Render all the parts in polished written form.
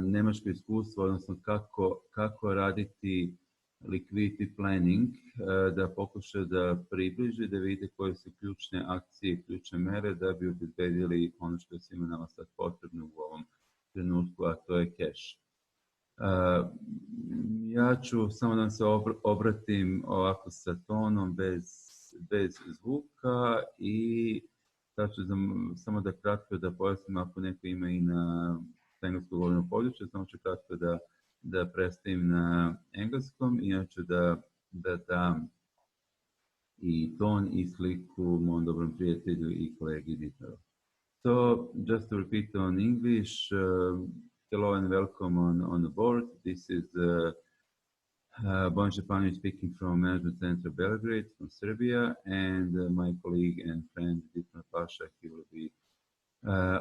Njemačko iskustvo, odnosno kako raditi liquidity planning, da pokuša da približi, da vidi koje su ključne akcije i ključne mere da bi obezbedili ono što je svima nama sad potrebno u ovom trenutku, a to je keš. Ja ću samo da se obratim ovako sa tonom bez zvuka i sad ću samo da kratko da pojasnim ako neko ima i na engleskog govornog područja, samo ću kratko da predstavim na engleskom i ja ću da dam i ton i sliku mom dobrom prijatelju i kolegi Dietmaru. So, just to repeat on English, hello and welcome on the board. This is Bojan Šepanović speaking from Management Center Belgrade from Serbia, and my colleague and friend Dietmar Pascher, he will be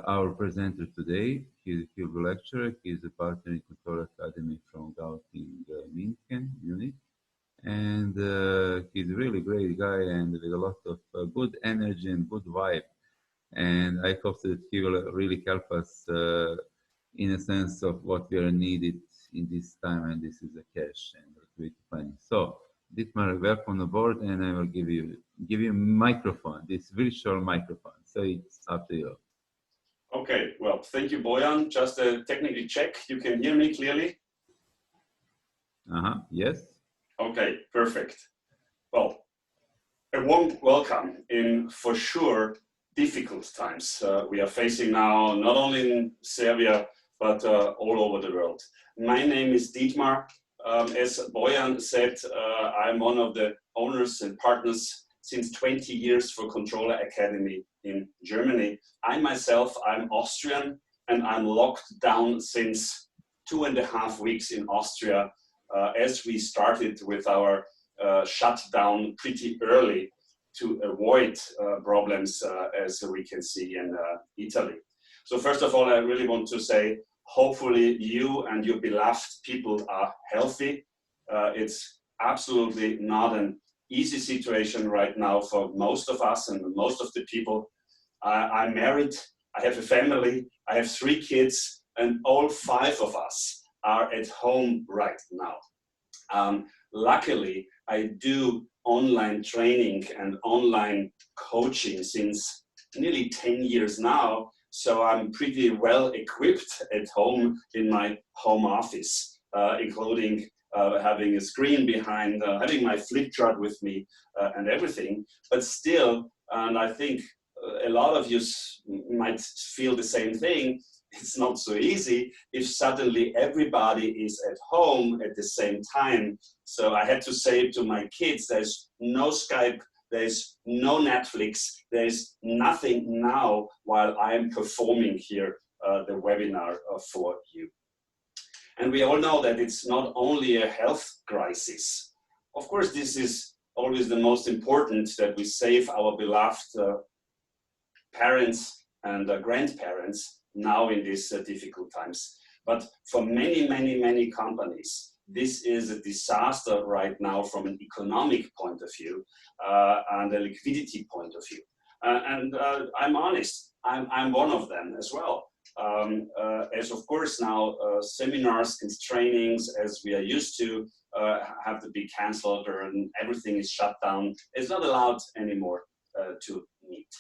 our presenter today. He will be lecturer. He is a partner in Controller Akademie from Minhena, Munich. And he's a really great guy and with a lot of good energy and good vibe. And I hope that he will really help us in a sense of what we are needed in this time, and this is a cash and liquidity planning. So, Dietmar, welcome on board, and I will give you a microphone, this virtual microphone. So it's up to you. Okay, well, thank you, Bojan. Just a technical check. You can hear me clearly? Yes. Okay, perfect. Well, a warm welcome in, for sure, difficult times we are facing now, not only in Serbia, but all over the world. My name is Dietmar. As Bojan said, I'm one of the owners and partners since 20 years for Controller Akademie in Germany. I myself, I'm Austrian, and I'm locked down since 2.5 weeks in Austria as we started with our shutdown pretty early to avoid problems as we can see in Italy. So first of all, I really want to say, hopefully you and your beloved people are healthy. It's absolutely not an easy situation right now for most of us and most of the people. I'm married, I have a family, I have 3 kids, and all 5 of us are at home right now. Luckily, I do online training and online coaching since nearly 10 years now, so I'm pretty well equipped at home in my home office, including having a screen behind, having my flip chart with me and everything. But still, and I think a lot of you might feel the same thing, it's not so easy if suddenly everybody is at home at the same time. So I had to say to my kids, there's no Skype, there's no Netflix, there's nothing now while I'm performing here the webinar for you. And we all know that it's not only a health crisis. Of course, this is always the most important, that we save our beloved parents and grandparents now in these difficult times. But for many, many, many companies, this is a disaster right now from an economic point of view and a liquidity point of view. And I'm honest, I'm one of them as well. As of course now seminars and trainings as we are used to have to be cancelled and everything is shut down. It's not allowed anymore to meet.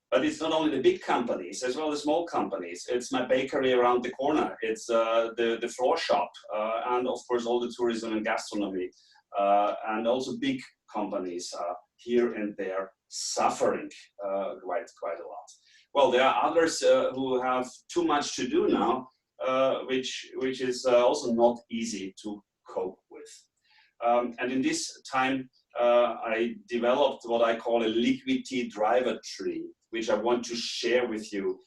But it's not only the big companies, as well as small companies. It's my bakery around the corner. It's the floor shop, and of course all the tourism and gastronomy, and also big companies here and there suffering quite a lot. Well, there are others who have too much to do now, which is also not easy to cope with. And in this time, I developed what I call a liquidity driver tree, which I want to share with you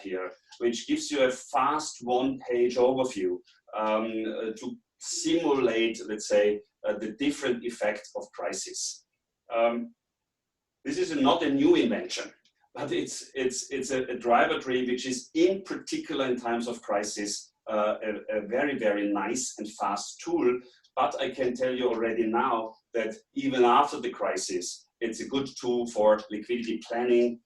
here, which gives you a fast one-page overview to simulate, let's say, the different effects of crisis. This is not a new invention, but it's a driver tree which is in particular in times of crisis a very, very nice and fast tool. But I can tell you already now that even after the crisis, it's a good tool for liquidity planning,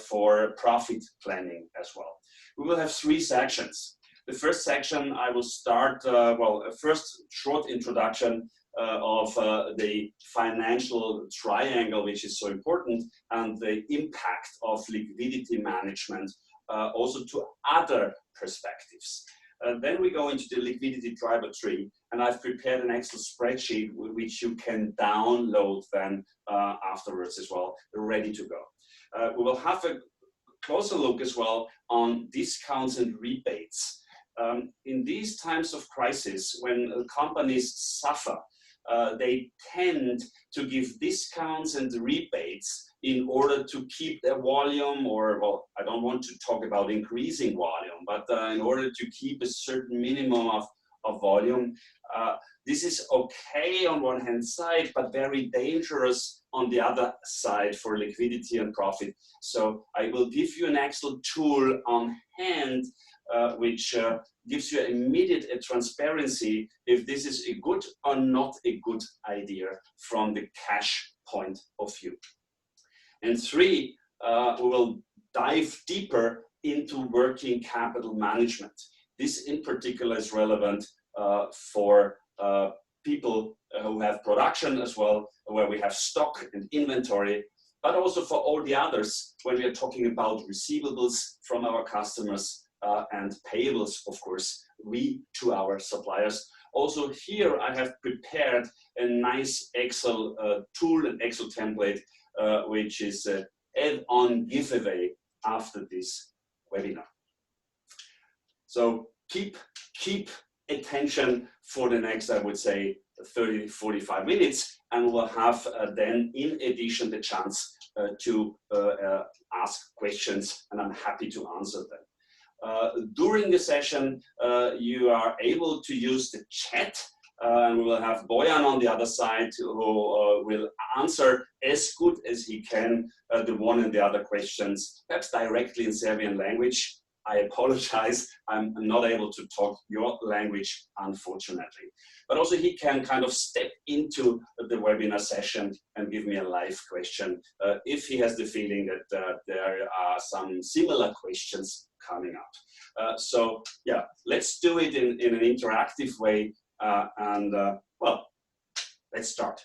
for profit planning as well. We will have 3 sections. the first section, I will start, well, a first short introduction of the financial triangle, which is so important, and the impact of liquidity management also to other perspectives. Then we go into the liquidity driver tree, and I've prepared an Excel spreadsheet which you can download then afterwards as well, ready to go. We will have a closer look as well on discounts and rebates. In these times of crisis, when companies suffer, they tend to give discounts and rebates in order to keep their volume, or, well, I don't want to talk about increasing volume, but in order to keep a certain minimum of volume. This is okay on one hand side, but very dangerous on the other side for liquidity and profit. So I will give you an Excel tool on hand which gives you immediate transparency if this is a good or not a good idea from the cash point of view. And three, we will dive deeper into working capital management. This in particular is relevant for people who have production as well, where we have stock and inventory, but also for all the others when we are talking about receivables from our customers and payables, of course, we to our suppliers. Also here I have prepared a nice Excel tool, an Excel template, which is an add-on giveaway after this webinar. So keep attention for the next, I would say, 30-45 minutes, and we'll have then in addition the chance to ask questions, and I'm happy to answer them. During the session, you are able to use the chat, and we will have Bojan on the other side who will answer as good as he can the one and the other questions, perhaps directly in Serbian language. I apologize, I'm not able to talk your language, unfortunately. But also he can kind of step into the webinar session and give me a live question if he has the feeling that there are some similar questions coming up. So yeah, let's do it in an interactive way. Well, let's start.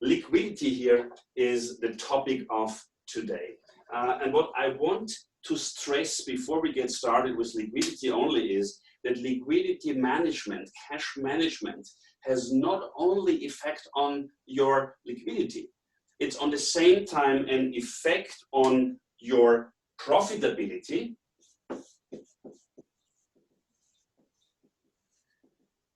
Liquidity here is the topic of today. And what I want to stress before we get started with liquidity only is that liquidity management, cash management, has not only effect on your liquidity, it's on the same time an effect on your profitability.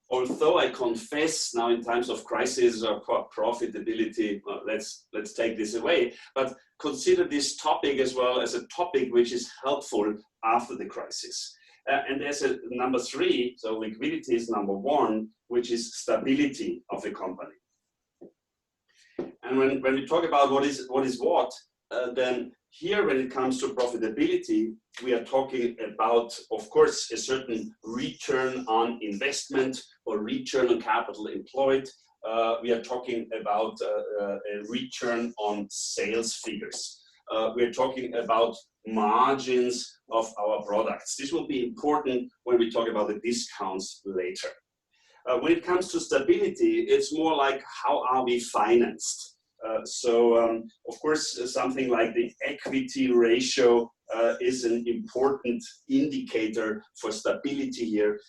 Although I confess now in times of crisis or profitability, well, let's take this away, but consider this topic as well as a topic which is helpful after the crisis. And there's a number three, so liquidity is number one, which is stability of the company. And when we talk about what is what, then here when it comes to profitability, we are talking about, of course, a certain return on investment or return on capital employed. We are talking about a return on sales figures. We're talking about margins of our products. This will be important when we talk about the discounts later. When it comes to stability, it's more like how are we financed? Of course, something like the equity ratio is an important indicator for stability here,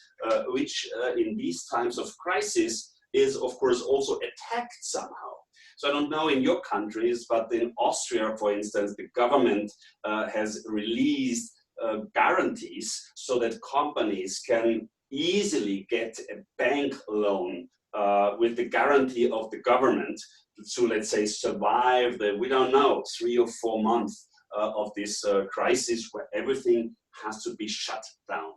which in these times of crisis is, of course, also attacked somehow. So I don't know in your countries, but in Austria, for instance, the government has released guarantees so that companies can easily get a bank loan with the guarantee of the government to, let's say, survive the, we don't know, 3 or 4 months of this crisis where everything has to be shut down.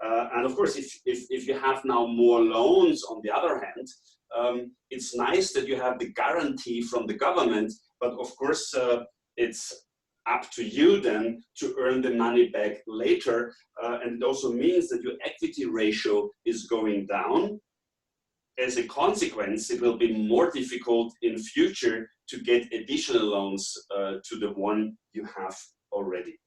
And of course, if you have now more loans on the other hand, it's nice that you have the guarantee from the government, but of course, it's up to you then to earn the money back later. And it also means that your equity ratio is going down. As a consequence, it will be more difficult in future to get additional loans to the one you have already.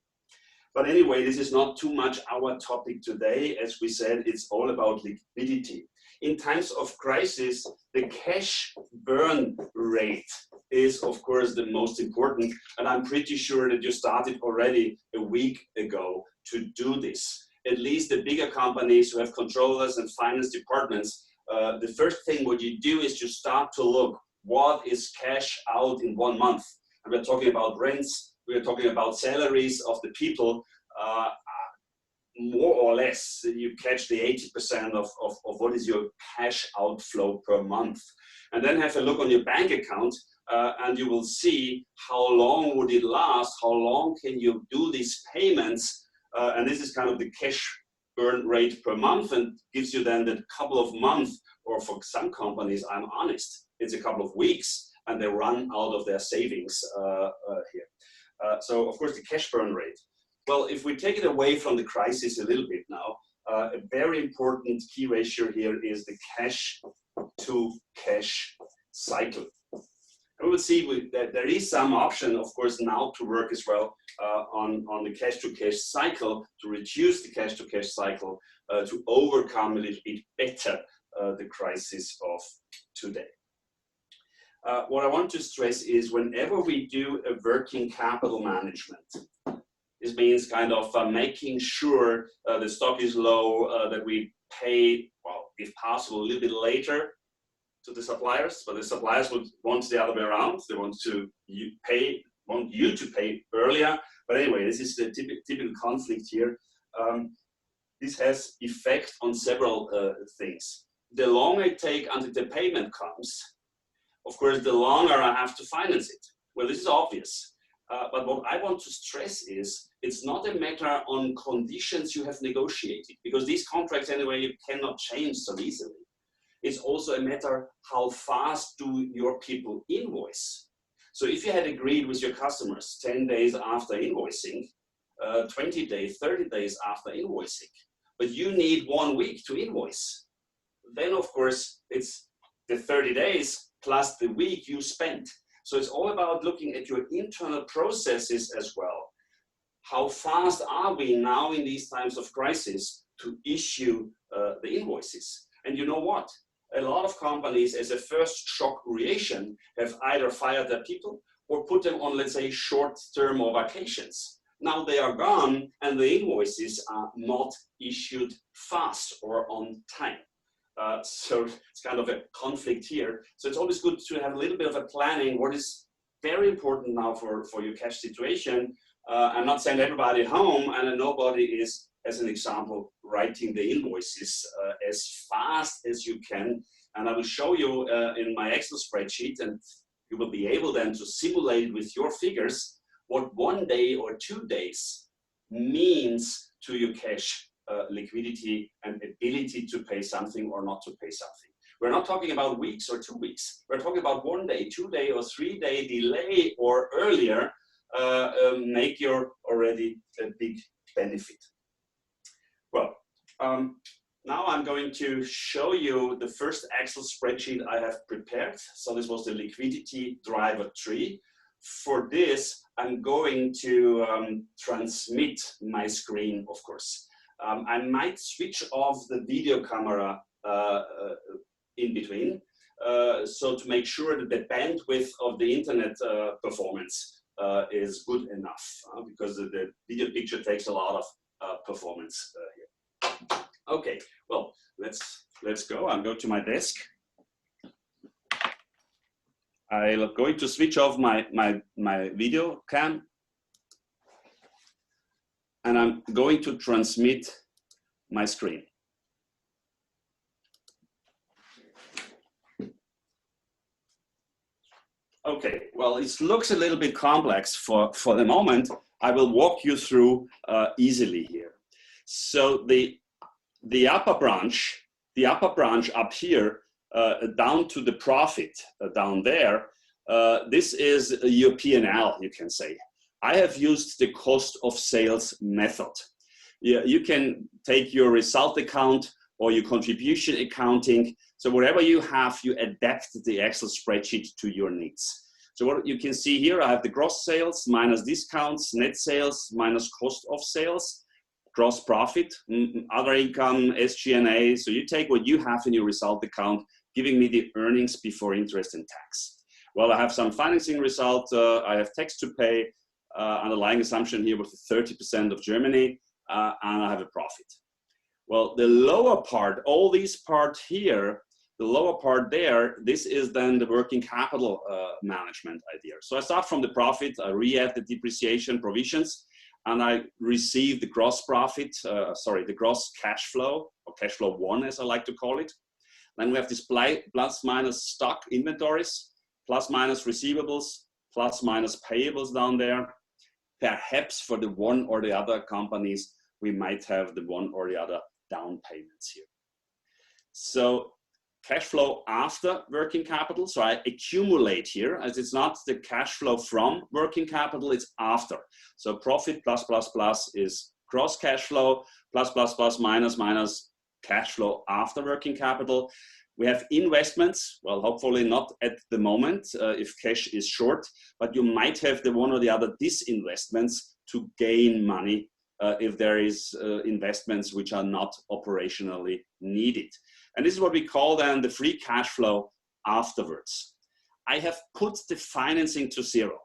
But anyway, this is not too much our topic today. As we said, it's all about liquidity. In times of crisis, the cash burn rate is, of course, the most important. And I'm pretty sure that you started already a week ago to do this. At least the bigger companies who have controllers and finance departments, the first thing what you do is you start to look what is cash out in 1 month. And we're talking about rents, we're talking about salaries of the people. More or less, you catch the 80% of what is your cash outflow per month. And then have a look on your bank account and you will see how long would it last, how long can you do these payments. And this is kind of the cash burn rate per month and gives you then that couple of months, or for some companies, I'm honest, it's a couple of weeks and they run out of their savings here. So of course the cash burn rate. Well, if we take it away from the crisis a little bit now, a very important key ratio here is the cash to cash cycle. And we will see that there is some option, of course, now to work as well on the cash to cash cycle, to reduce the cash to cash cycle, to overcome a little bit better the crisis of today. What I want to stress is whenever we do a working capital management, this means kind of making sure the stock is low, that we pay, well, if possible, a little bit later to the suppliers, but the suppliers would want the other way around. They want you to pay earlier. But anyway, this is the typical conflict here. This has effect on several things. The longer it takes until the payment comes, of course, the longer I have to finance it. Well, this is obvious. But what I want to stress is it's not a matter on conditions you have negotiated, because these contracts anyway you cannot change so easily. It's also a matter how fast do your people invoice. So if you had agreed with your customers 10 days after invoicing, 20 days, 30 days after invoicing, but you need 1 week to invoice, then of course it's the 30 days plus the week you spent. So it's all about looking at your internal processes as well. How fast are we now in these times of crisis to issue the invoices? And you know what? A lot of companies, as a first shock reaction, have either fired their people or put them on, let's say, short-term or vacations. Now they are gone and the invoices are not issued fast or on time. So it's kind of a conflict here. So it's always good to have a little bit of a planning. What is very important now for your cash situation, and not send everybody home and nobody is, as an example, writing the invoices as fast as you can. And I will show you in my Excel spreadsheet, and you will be able then to simulate with your figures what 1 day or 2 days means to your cash liquidity and ability to pay something or not to pay something. We're not talking about weeks or 2 weeks. We're talking about 1 day, 2 day or 3 day delay or earlier make your already a big benefit. Well, now I'm going to show you the first Excel spreadsheet I have prepared. So this was the liquidity driver tree. For this, I'm going to transmit my screen, of course. I might switch off the video camera in between, so to make sure that the bandwidth of the internet performance is good enough, because the video picture takes a lot of performance here. Okay, well, let's go. I'll go to my desk. I'm going to switch off my video cam. And I'm going to transmit my screen. Okay, well, it looks a little bit complex for the moment. I will walk you through easily here. So the upper branch up here, down to the profit down there, this is your P&L, you can say. I have used the cost of sales method. You can take your result account or your contribution accounting. So whatever you have, you adapt the Excel spreadsheet to your needs. So what you can see here, I have the gross sales minus discounts, net sales minus cost of sales, gross profit, other income, SG&A. So you take what you have in your result account, giving me the earnings before interest and tax. Well, I have some financing result. I have tax to pay. Underlying assumption here was 30% of Germany, and I have a profit. Well, the lower part, all these part here, the lower part there, this is then the working capital management idea. So I start from the profit, I re-add the depreciation provisions, and I receive the gross profit, the gross cash flow, or cash flow one, as I like to call it. Then we have this plus minus stock inventories, plus minus receivables, plus minus payables down there. Perhaps for the one or the other companies, we might have the one or the other down payments here. So cash flow after working capital. So I accumulate here, as it's not the cash flow from working capital, it's after. So profit plus plus plus is gross cash flow, plus plus plus minus minus cash flow after working capital. We have investments, well, hopefully not at the moment if cash is short, but you might have the one or the other disinvestments to gain money if there is investments which are not operationally needed. And this is what we call then the free cash flow afterwards. I have put the financing to zero.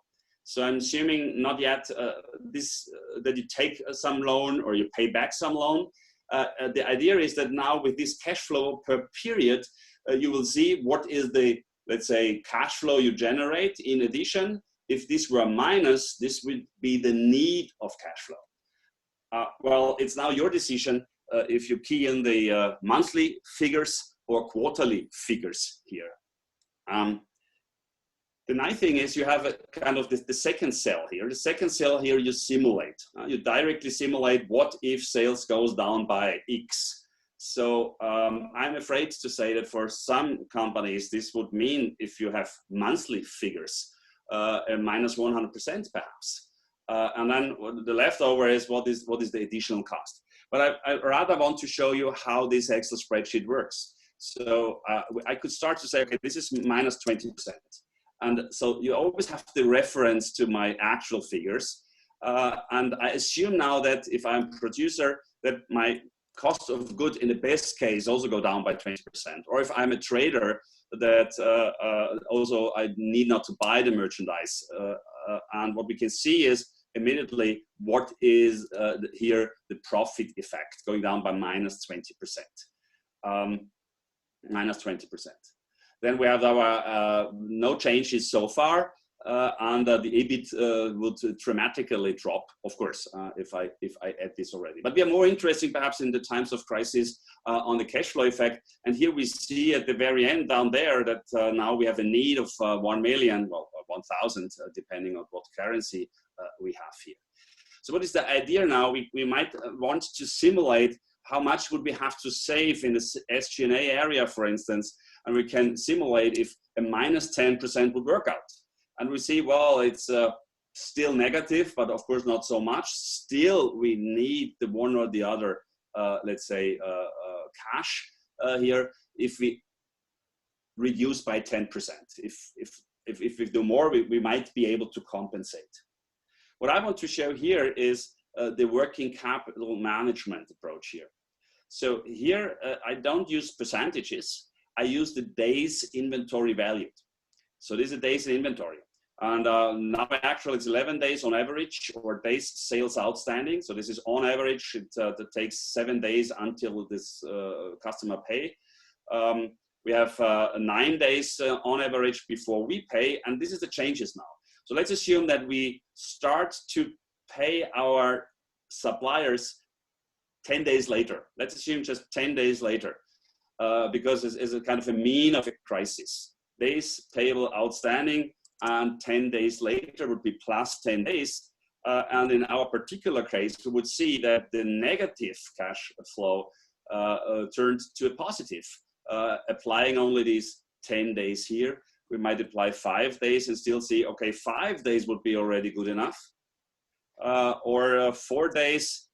So I'm assuming not yet that you take some loan or you pay back some loan. The idea is that now with this cash flow per period, you will see what is the, let's say, cash flow you generate. In addition, if this were minus, this would be the need of cash flow. Well, it's now your decision if you key in the monthly figures or quarterly figures here. The nice thing is you have a kind of the second cell here. The second cell here you simulate. You directly simulate what if sales goes down by X. So I'm afraid to say that for some companies, this would mean if you have monthly figures, minus 100% perhaps. And then the leftover is what is the additional cost. But I rather want to show you how this Excel spreadsheet works. So I could start to say, okay, this is minus 20%. And so you always have the reference to my actual figures. And I assume now that if I'm a producer, that my cost of goods in the best case also go down by 20%. Or if I'm a trader, that also I need not to buy the merchandise. And what we can see is immediately what is here the profit effect going down by minus 20%. Minus 20%. Then we have our no changes so far, and the EBIT would dramatically drop, of course, if I add this already. But we are more interested perhaps in the times of crisis on the cash flow effect. And here we see at the very end down there that now we have a need of 1 million, well, 1,000, depending on what currency we have here. So what is the idea now? We might want to simulate how much would we have to save in the SG&A area, for instance, and we can simulate if a minus 10% would work out. And we see, well, it's still negative, but of course not so much. Still, we need the one or the other, let's say, cash here. If we reduce by 10%, if we do more, we might be able to compensate. What I want to show here is the working capital management approach here. So here, I don't use percentages. I use the days inventory valued. So this is days in inventory. And now actually it's 11 days on average, or days sales outstanding. So this is on average, it takes 7 days until this customer pay. We have 9 days on average before we pay, and this is the changes now. So let's assume that we start to pay our suppliers 10 days later. Let's assume just 10 days later, because it's a kind of a mean of a crisis. Days payable outstanding, and 10 days later would be plus 10 days. And in our particular case, we would see that the negative cash flow turned to a positive. Applying only these 10 days here, we might apply 5 days and still see, okay, 5 days would be already good enough. Or 4 days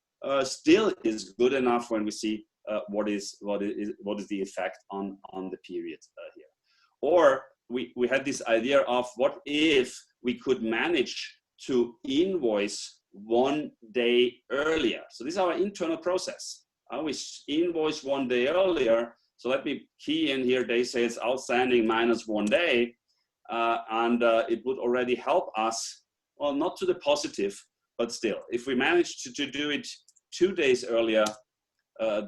still is good enough when we see what is the effect on the period here. Or we had this idea of what if we could manage to invoice 1 day earlier. So this is our internal process. We invoice 1 day earlier. So let me key in here, day sales outstanding minus 1 day. And it would already help us, well, not to the positive, but still, if we manage to do it 2 days earlier,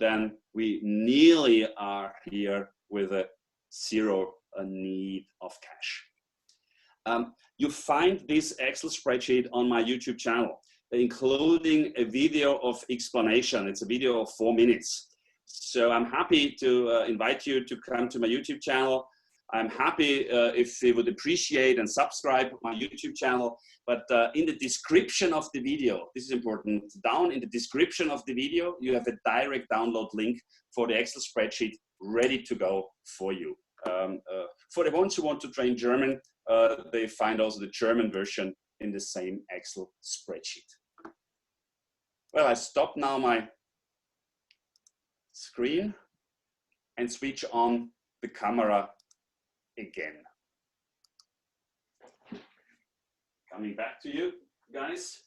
then we nearly are here with a zero need of cash. You find this Excel spreadsheet on my YouTube channel, including a video of explanation. It's a video of 4 minutes. So I'm happy to invite you to come to my YouTube channel. I'm happy if you would appreciate and subscribe my YouTube channel. But in the description of the video, this is important, down in the description of the video, you have a direct download link for the Excel spreadsheet ready to go for you. For the ones who want to train German, they find also the German version in the same Excel spreadsheet. Well, I stop now my screen and switch on the camera again. Coming back to you guys.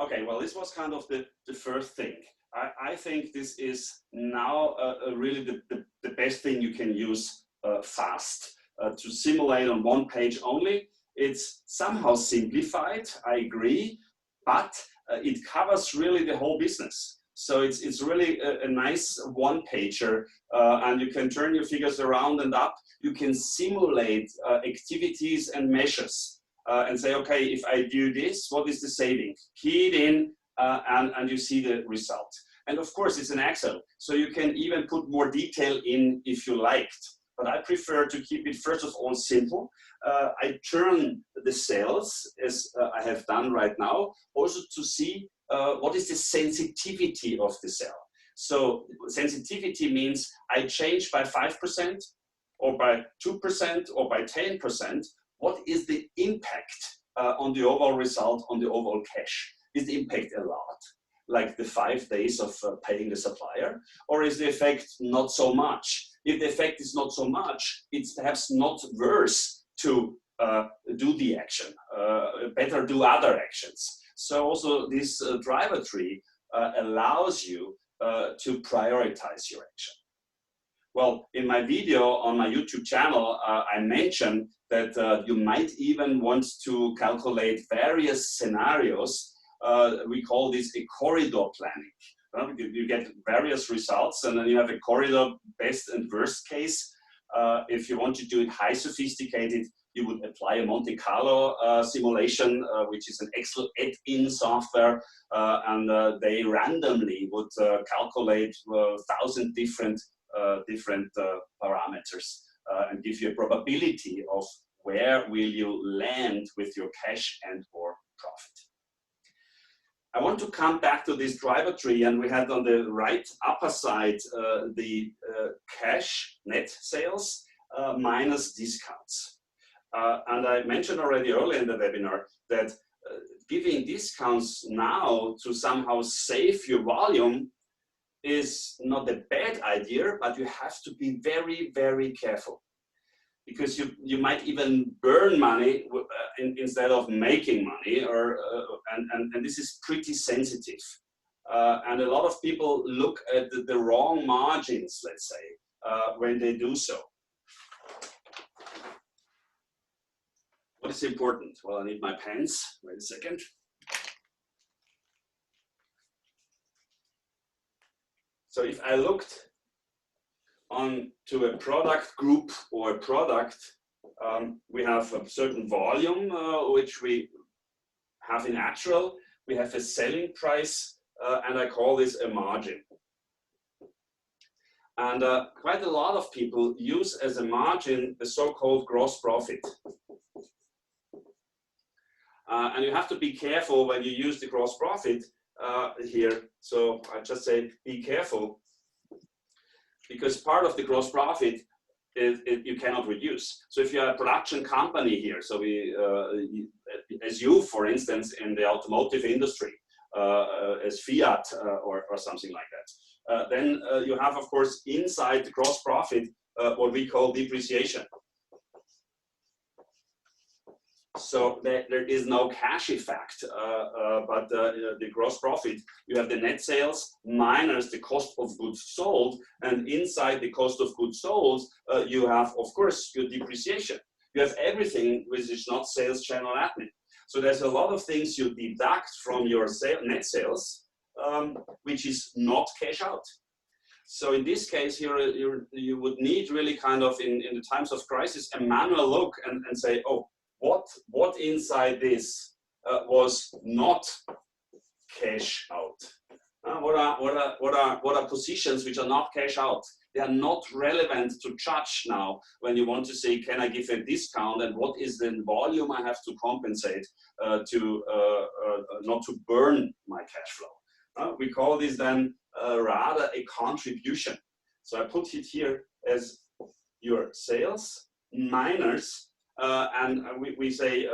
Okay, well, this was kind of the first thing. I think this is now really the best thing you can use fast to simulate on 1 page only. It's somehow simplified, I agree, but it covers really the whole business. So it's really a nice 1-pager, and you can turn your figures around and up. You can simulate activities and measures and say, okay, if I do this, what is the saving? Key it in and you see the result. And of course, it's an Excel, so you can even put more detail in if you liked. But I prefer to keep it, first of all, simple. I turn the sales, as I have done right now, also to see what is the sensitivity of the cell. So sensitivity means I change by 5% or by 2% or by 10%. What is the impact on the overall result, on the overall cash? Is the impact a lot, like the 5 days of paying the supplier? Or is the effect not so much? If the effect is not so much, it's perhaps not worse to do the action, better do other actions. So also this driver tree allows you to prioritize your action. Well, in my video on my YouTube channel, I mentioned that you might even want to calculate various scenarios. We call this a corridor planning. You get various results, and then you have a corridor best and worst case. If you want to do it high sophisticated, you would apply a Monte Carlo simulation, which is an Excel add-in software, and they randomly would calculate 1,000 different parameters and give you a probability of where will you land with your cash and or profit. I want to come back to this driver tree, and we had on the right upper side the cash net sales minus discounts. And I mentioned already earlier in the webinar that giving discounts now to somehow save your volume is not a bad idea, but you have to be very, very careful, because you might even burn money instead of making money, or and this is pretty sensitive. And a lot of people look at the wrong margins, let's say, when they do so. What is important? Well, I need my pens. Wait a second. So if I looked onto a product group or a product, we have a certain volume, which we have in actual. We have a selling price, and I call this a margin. And quite a lot of people use as a margin the so-called gross profit. And you have to be careful when you use the gross profit here. So I just say, be careful, because part of the gross profit you cannot reduce. So if you're a production company here, so as you, for instance, in the automotive industry, as Fiat or something like that, then you have, of course, inside the gross profit, what we call depreciation. So there is no cash effect, but the gross profit, you have the net sales minus the cost of goods sold, and inside the cost of goods sold, you have, of course, your depreciation. You have everything which is not sales channel admin. So there's a lot of things you deduct from your net sales, which is not cash out. So in this case here, you would need really kind of in the times of crisis, a manual look and say, oh, what inside this was not cash out? What are positions which are not cash out? They are not relevant to judge now when you want to say, can I give a discount, and what is the volume I have to compensate to not to burn my cash flow. We call this then rather a contribution. So I put it here as your sales minus, and we say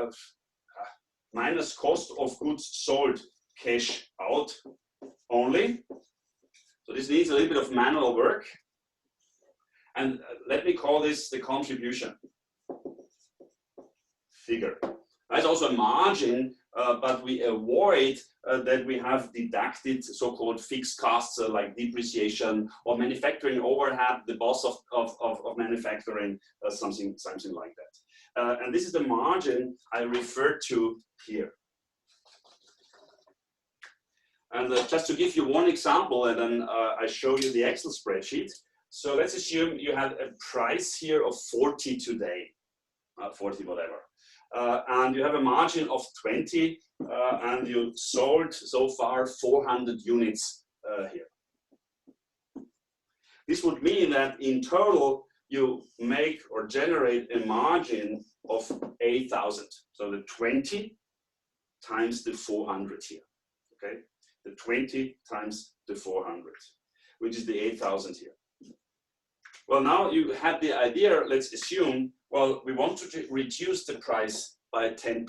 minus cost of goods sold cash out only. So this needs a little bit of manual work. And let me call this the contribution figure. There's also a margin, but we avoid that we have deducted so-called fixed costs like depreciation or manufacturing overhead, the boss of manufacturing, something like that. And this is the margin I refer to here. And just to give you one example, and then I show you the Excel spreadsheet. So let's assume you had a price here of 40 today, 40 whatever. And you have a margin of 20, and you sold so far 400 units here. This would mean that in total you make or generate a margin of 8,000. So the 20 times the 400 here, okay? The 20 times the 400, which is the 8,000 here. Well, now you had the idea, let's assume, well, we want to reduce the price by 10%.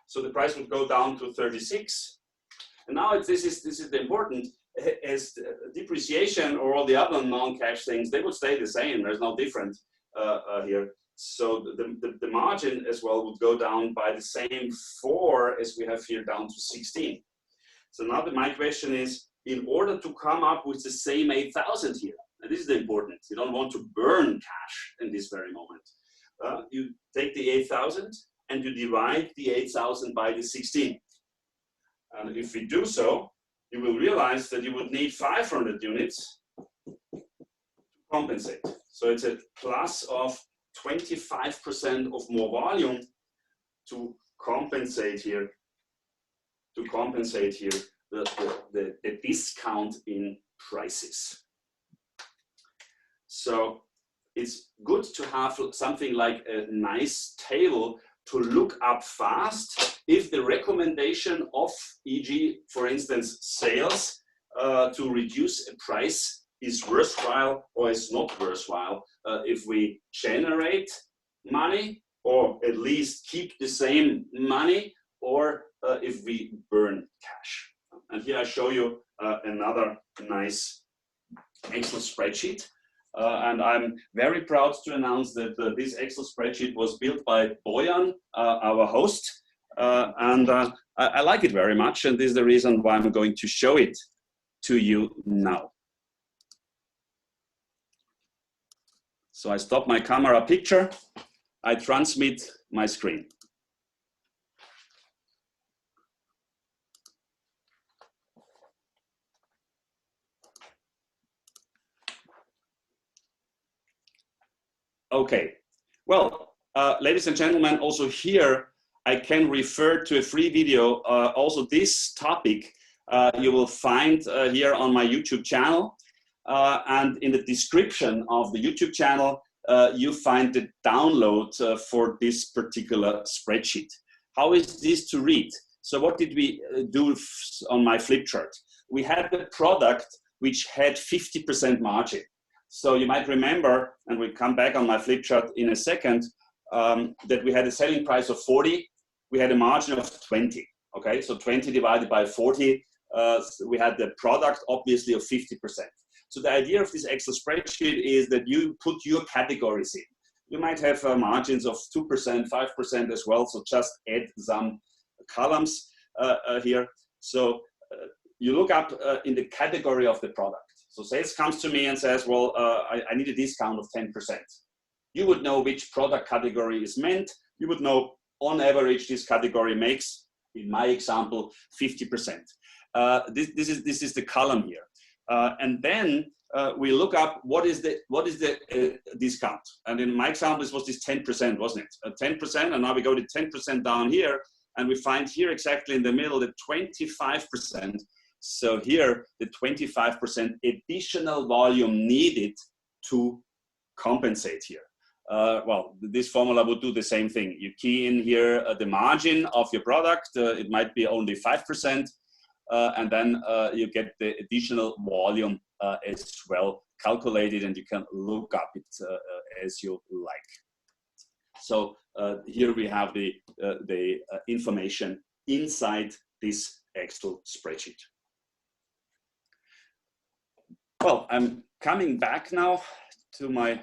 So the price would go down to 36. And now this is the important, as depreciation or all the other non-cash things, they would stay the same. There's no different here. So the margin as well would go down by the same 4 as we have here, down to 16. So now my question is, in order to come up with the same 8,000 here, and this is important, you don't want to burn cash in this very moment. You take the 8,000 and you divide the 8,000 by the 16. And if we do so, you will realize that you would need 500 units to compensate. So it's a plus of 25% of more volume to compensate here, the discount in prices. So it's good to have something like a nice table to look up fast if the recommendation of, e.g., for instance, sales to reduce a price is worthwhile or is not worthwhile, if we generate money or at least keep the same money, or if we burn cash. And here I show you another nice Excel spreadsheet. And I'm very proud to announce that this Excel spreadsheet was built by Bojan, our host. And I like it very much. And this is the reason why I'm going to show it to you now. So I stop my camera picture. I transmit my screen. Okay, well, ladies and gentlemen, also here I can refer to a free video. Also this topic you will find here on my YouTube channel. And in the description of the YouTube channel, you find the download for this particular spreadsheet. How is this to read? So what did we do on my flip chart? We had a product which had 50% margin. So you might remember, and we'll come back on my flip chart in a second, that we had a selling price of 40, we had a margin of 20, okay? So 20 divided by 40, we had the product obviously of 50%. So the idea of this Excel spreadsheet is that you put your categories in. You might have margins of 2%, 5% as well. So just add some columns here. So you look up in the category of the product. So sales comes to me and says, well, I need a discount of 10%. You would know which product category is meant. You would know on average this category makes, in my example, 50%. This is the column here. And then we look up what is the discount. And in my example, this was this 10%, wasn't it? 10%, and now we go to 10% down here, and we find here exactly in the middle the 25%. So here, the 25% additional volume needed to compensate here. Well, this formula would do the same thing. You key in here the margin of your product. It might be only 5%. And then you get the additional volume as well calculated, and you can look up it as you like. So here we have the information inside this Excel spreadsheet. Well, I'm coming back now to my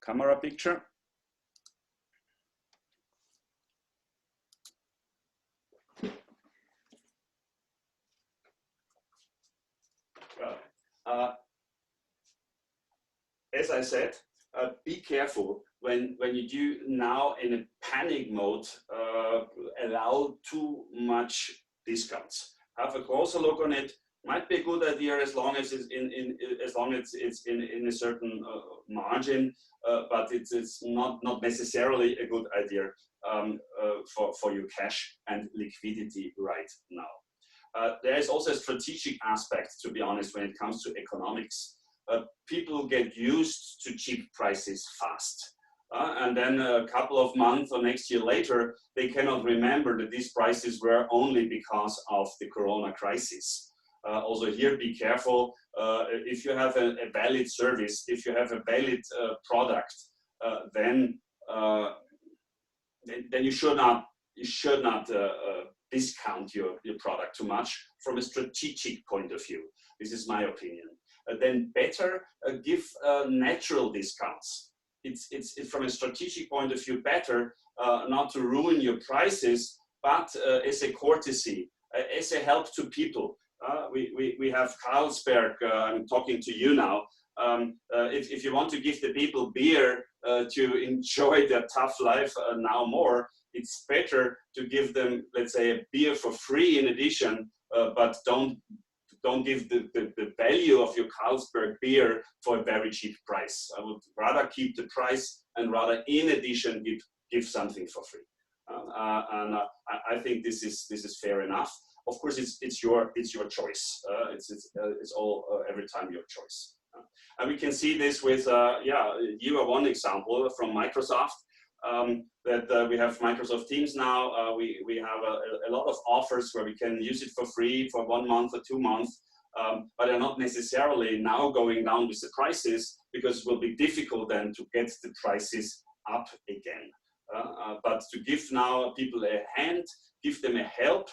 camera picture. As I said, be careful when you do now in a panic mode, allow too much discounts. Have a closer look on it. Might be a good idea as long as it's in a certain margin, but it's not necessarily a good idea for your cash and liquidity right now. There is also a strategic aspect, to be honest, when it comes to economics. People get used to cheap prices fast. And then a couple of months or next year later, they cannot remember that these prices were only because of the corona crisis. Also here, be careful. If you have a valid service, if you have a valid product, then you should not discount your product too much from a strategic point of view. This is my opinion. Then better give natural discounts. It's from a strategic point of view better not to ruin your prices, but as a courtesy, as a help to people. We have Carlsberg, I'm talking to you now. If you want to give the people beer to enjoy their tough life now more, it's better to give them, let's say, a beer for free in addition, but don't give the value of your Carlsberg beer for a very cheap price. I would rather keep the price and rather in addition give something for free. And I think this is fair enough. Of course, it's your choice. It's all every time your choice. And we can see this with you are one example from Microsoft. That we have Microsoft Teams now. We have a lot of offers where we can use it for free for 1 month or 2 months, but they're not necessarily now going down with the prices, because it will be difficult then to get the prices up again. But to give now people a hand, give them a help,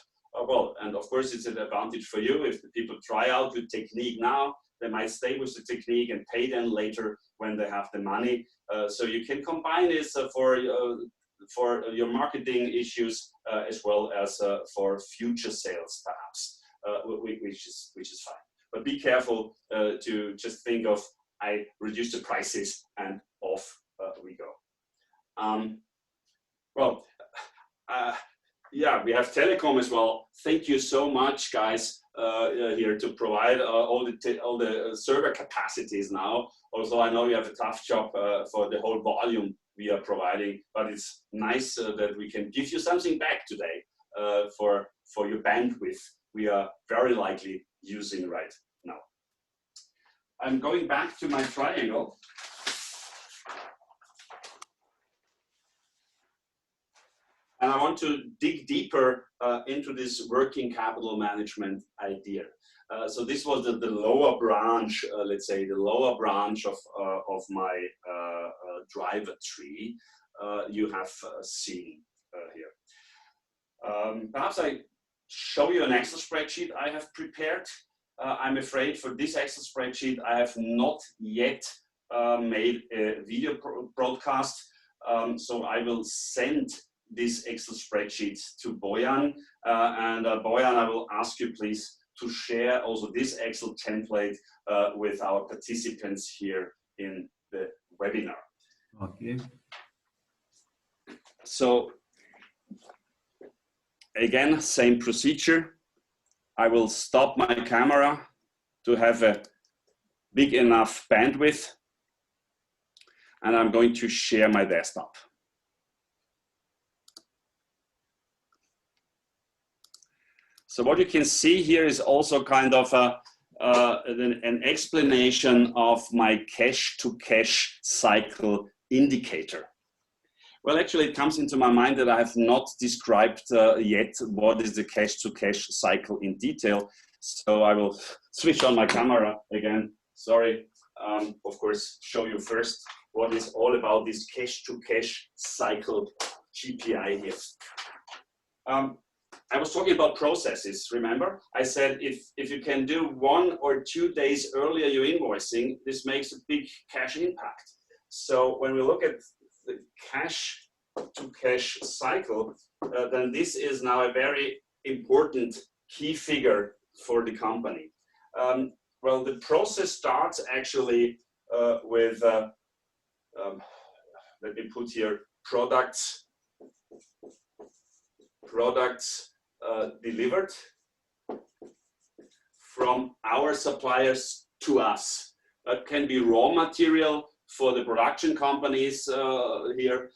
well, and of course it's an advantage for you if the people try out your technique now. They might stay with the technique and pay them later when they have the money. So you can combine this for your marketing issues as well as for future sales, perhaps, which is fine. But be careful to just think of, I reduce the prices and off we go. Yeah, we have telecom as well. Thank you so much, guys, here to provide all the server capacities now. Also, I know you have a tough job for the whole volume we are providing, but it's nice that we can give you something back today for your bandwidth we are very likely using right now. I'm going back to my triangle. And I want to dig deeper into this working capital management idea. So this was the lower branch, let's say the lower branch of my driver tree you have seen here. Perhaps I show you an Excel spreadsheet I have prepared. I'm afraid for this Excel spreadsheet I have not yet made a video broadcast. So I will send this Excel spreadsheet to Bojan. And Bojan, I will ask you please to share also this Excel template with our participants here in the webinar. Okay. So again, same procedure. I will stop my camera to have a big enough bandwidth, and I'm going to share my desktop. So what you can see here is also kind of an explanation of my cash to cash cycle indicator. Well, actually, it comes into my mind that I have not described yet what is the cash to cash cycle in detail. So I will switch on my camera again. Sorry, of course, show you first what is all about this cash to cash cycle GPI here. I was talking about processes, remember? I said if you can do 1 or 2 days earlier your invoicing, this makes a big cash impact. So when we look at the cash to cash cycle, then this is now a very important key figure for the company. Well, the process starts actually with, let me put here, products delivered from our suppliers to us. That can be raw material for the production companies here,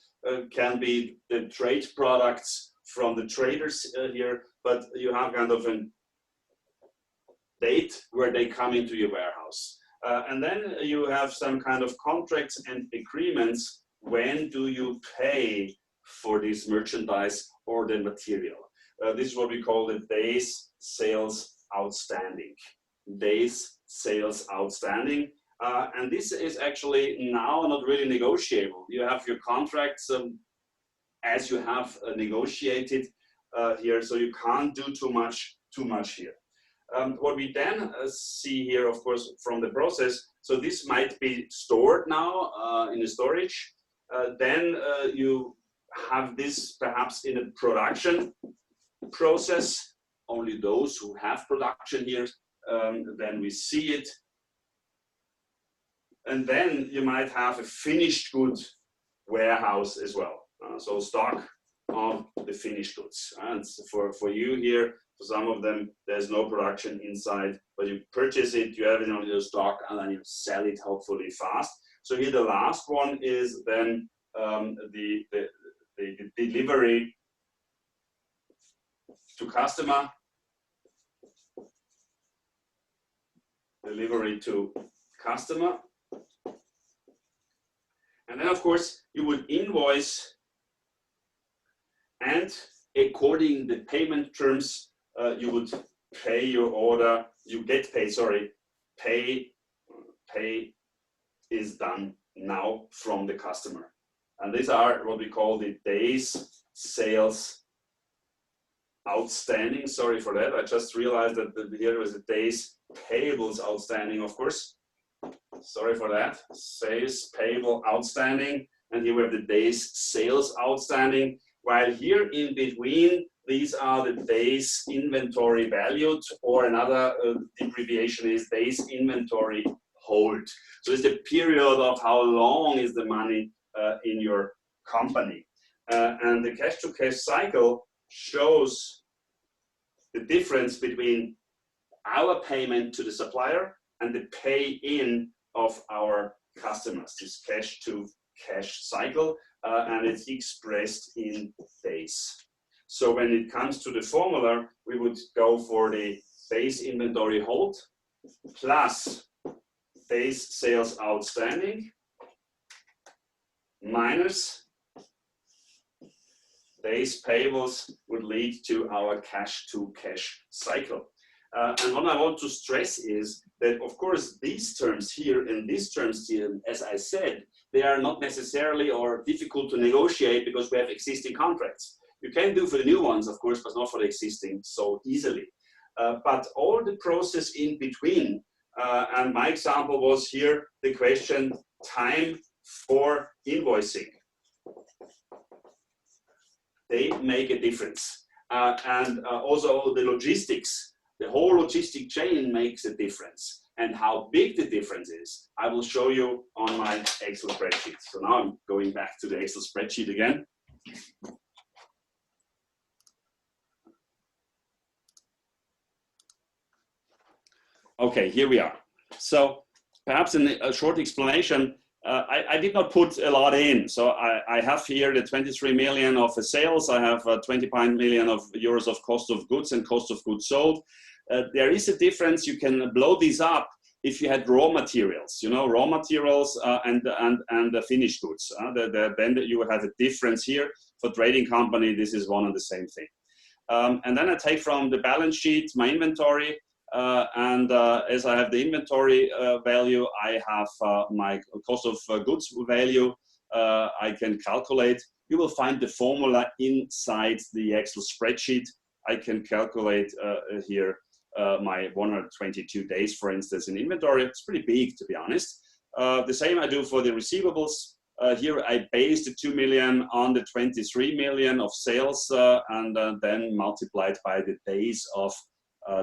can be the trade products from the traders here, but you have kind of a date where they come into your warehouse. And then you have some kind of contracts and agreements. When do you pay for this merchandise or the material? This is what we call the days sales outstanding. Days sales outstanding. And this is actually now not really negotiable. You have your contracts as you have negotiated here, so you can't do too much here. What we then see here, of course, from the process, so this might be stored now in the storage. Then you have this perhaps in a production process. Only those who have production here, then we see it. And then you might have a finished good warehouse as well. So stock of the finished goods. And for you here, for some of them, there's no production inside, but you purchase it, you have it on your stock, and then you sell it hopefully fast. So here the last one is then the delivery to customer. Delivery to customer. And then, of course, you would invoice, and according to the payment terms, you would pay your order. You get paid. Sorry, pay is done now from the customer, and these are what we call the days sales outstanding. Sorry for that. I just realized that here was a days payables outstanding. Of course. Sorry for that. Sales payable outstanding, and here we have the days sales outstanding, while here in between these are the days inventory valued, or another abbreviation is days inventory hold. So it's the period of how long is the money in your company. And the cash to cash cycle shows the difference between our payment to the supplier and the pay in of our customers, this cash to cash cycle, and it's expressed in days. So when it comes to the formula, we would go for the days inventory hold plus days sales outstanding minus days payables would lead to our cash to cash cycle. And what I want to stress is that, of course, these terms here and these terms here, as I said, they are not necessarily or difficult to negotiate because we have existing contracts. You can do for the new ones, of course, but not for the existing so easily. But all the process in between, and my example was here the question, time for invoicing. They make a difference. And also the logistics, the whole logistic chain makes a difference. And how big the difference is, I will show you on my Excel spreadsheet. So now I'm going back to the Excel spreadsheet again. Okay, here we are. So perhaps in a short explanation, I did not put a lot in. So I have here the 23 million of sales. I have 25 million of euros of cost of goods and cost of goods sold. There is a difference. You can blow these up if you had raw materials, you know, raw materials and the finished goods. Then you would have a difference here. For trading company, this is one and the same thing. And then I take from the balance sheet my inventory. As I have the inventory value, I have my cost of goods value. I can calculate. You will find the formula inside the Excel spreadsheet. I can calculate here my 122 days, for instance, in inventory. It's pretty big, to be honest. The same I do for the receivables. Here I base the 2 million on the 23 million of sales and then multiplied by the days of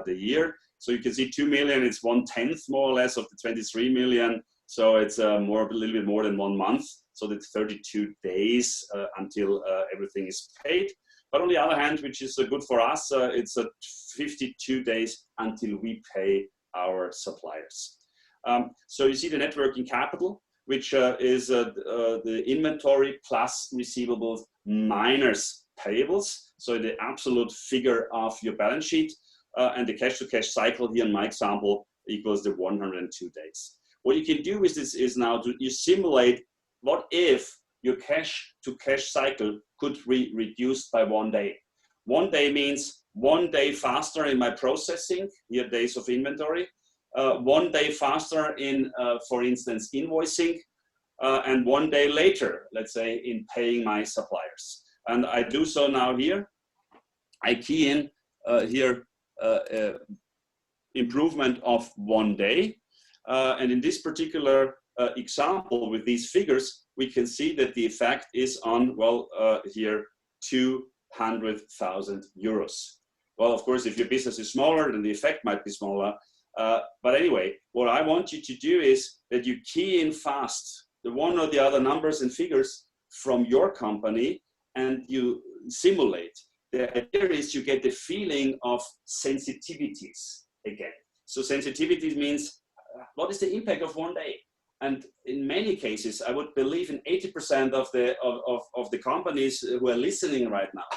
the year. So you can see 2 million, it's 1/10 more or less of the 23 million. So it's a little bit more than 1 month. So that's 32 days until everything is paid. But on the other hand, which is good for us, it's 52 days until we pay our suppliers. So you see the net working capital, which is the inventory plus receivables minus payables. So the absolute figure of your balance sheet. And the cash-to-cash cycle here in my example equals the 102 days. What you can do with this is now you simulate what if your cash-to-cash cycle could be reduced by 1 day. 1 day means 1 day faster in my processing, here days of inventory, 1 day faster in, for instance, invoicing, and 1 day later, let's say, in paying my suppliers. And I do so now here. I key in here improvement of 1 day. And in this particular example with these figures, we can see that the effect is on, well, here, 200,000 euros. Well, of course, if your business is smaller, then the effect might be smaller. But anyway, what I want you to do is that you key in fast the one or the other numbers and figures from your company and you simulate. The idea is you get the feeling of sensitivities again. So sensitivities means what is the impact of 1 day? And in many cases, I would believe in 80% of the companies who are listening right now,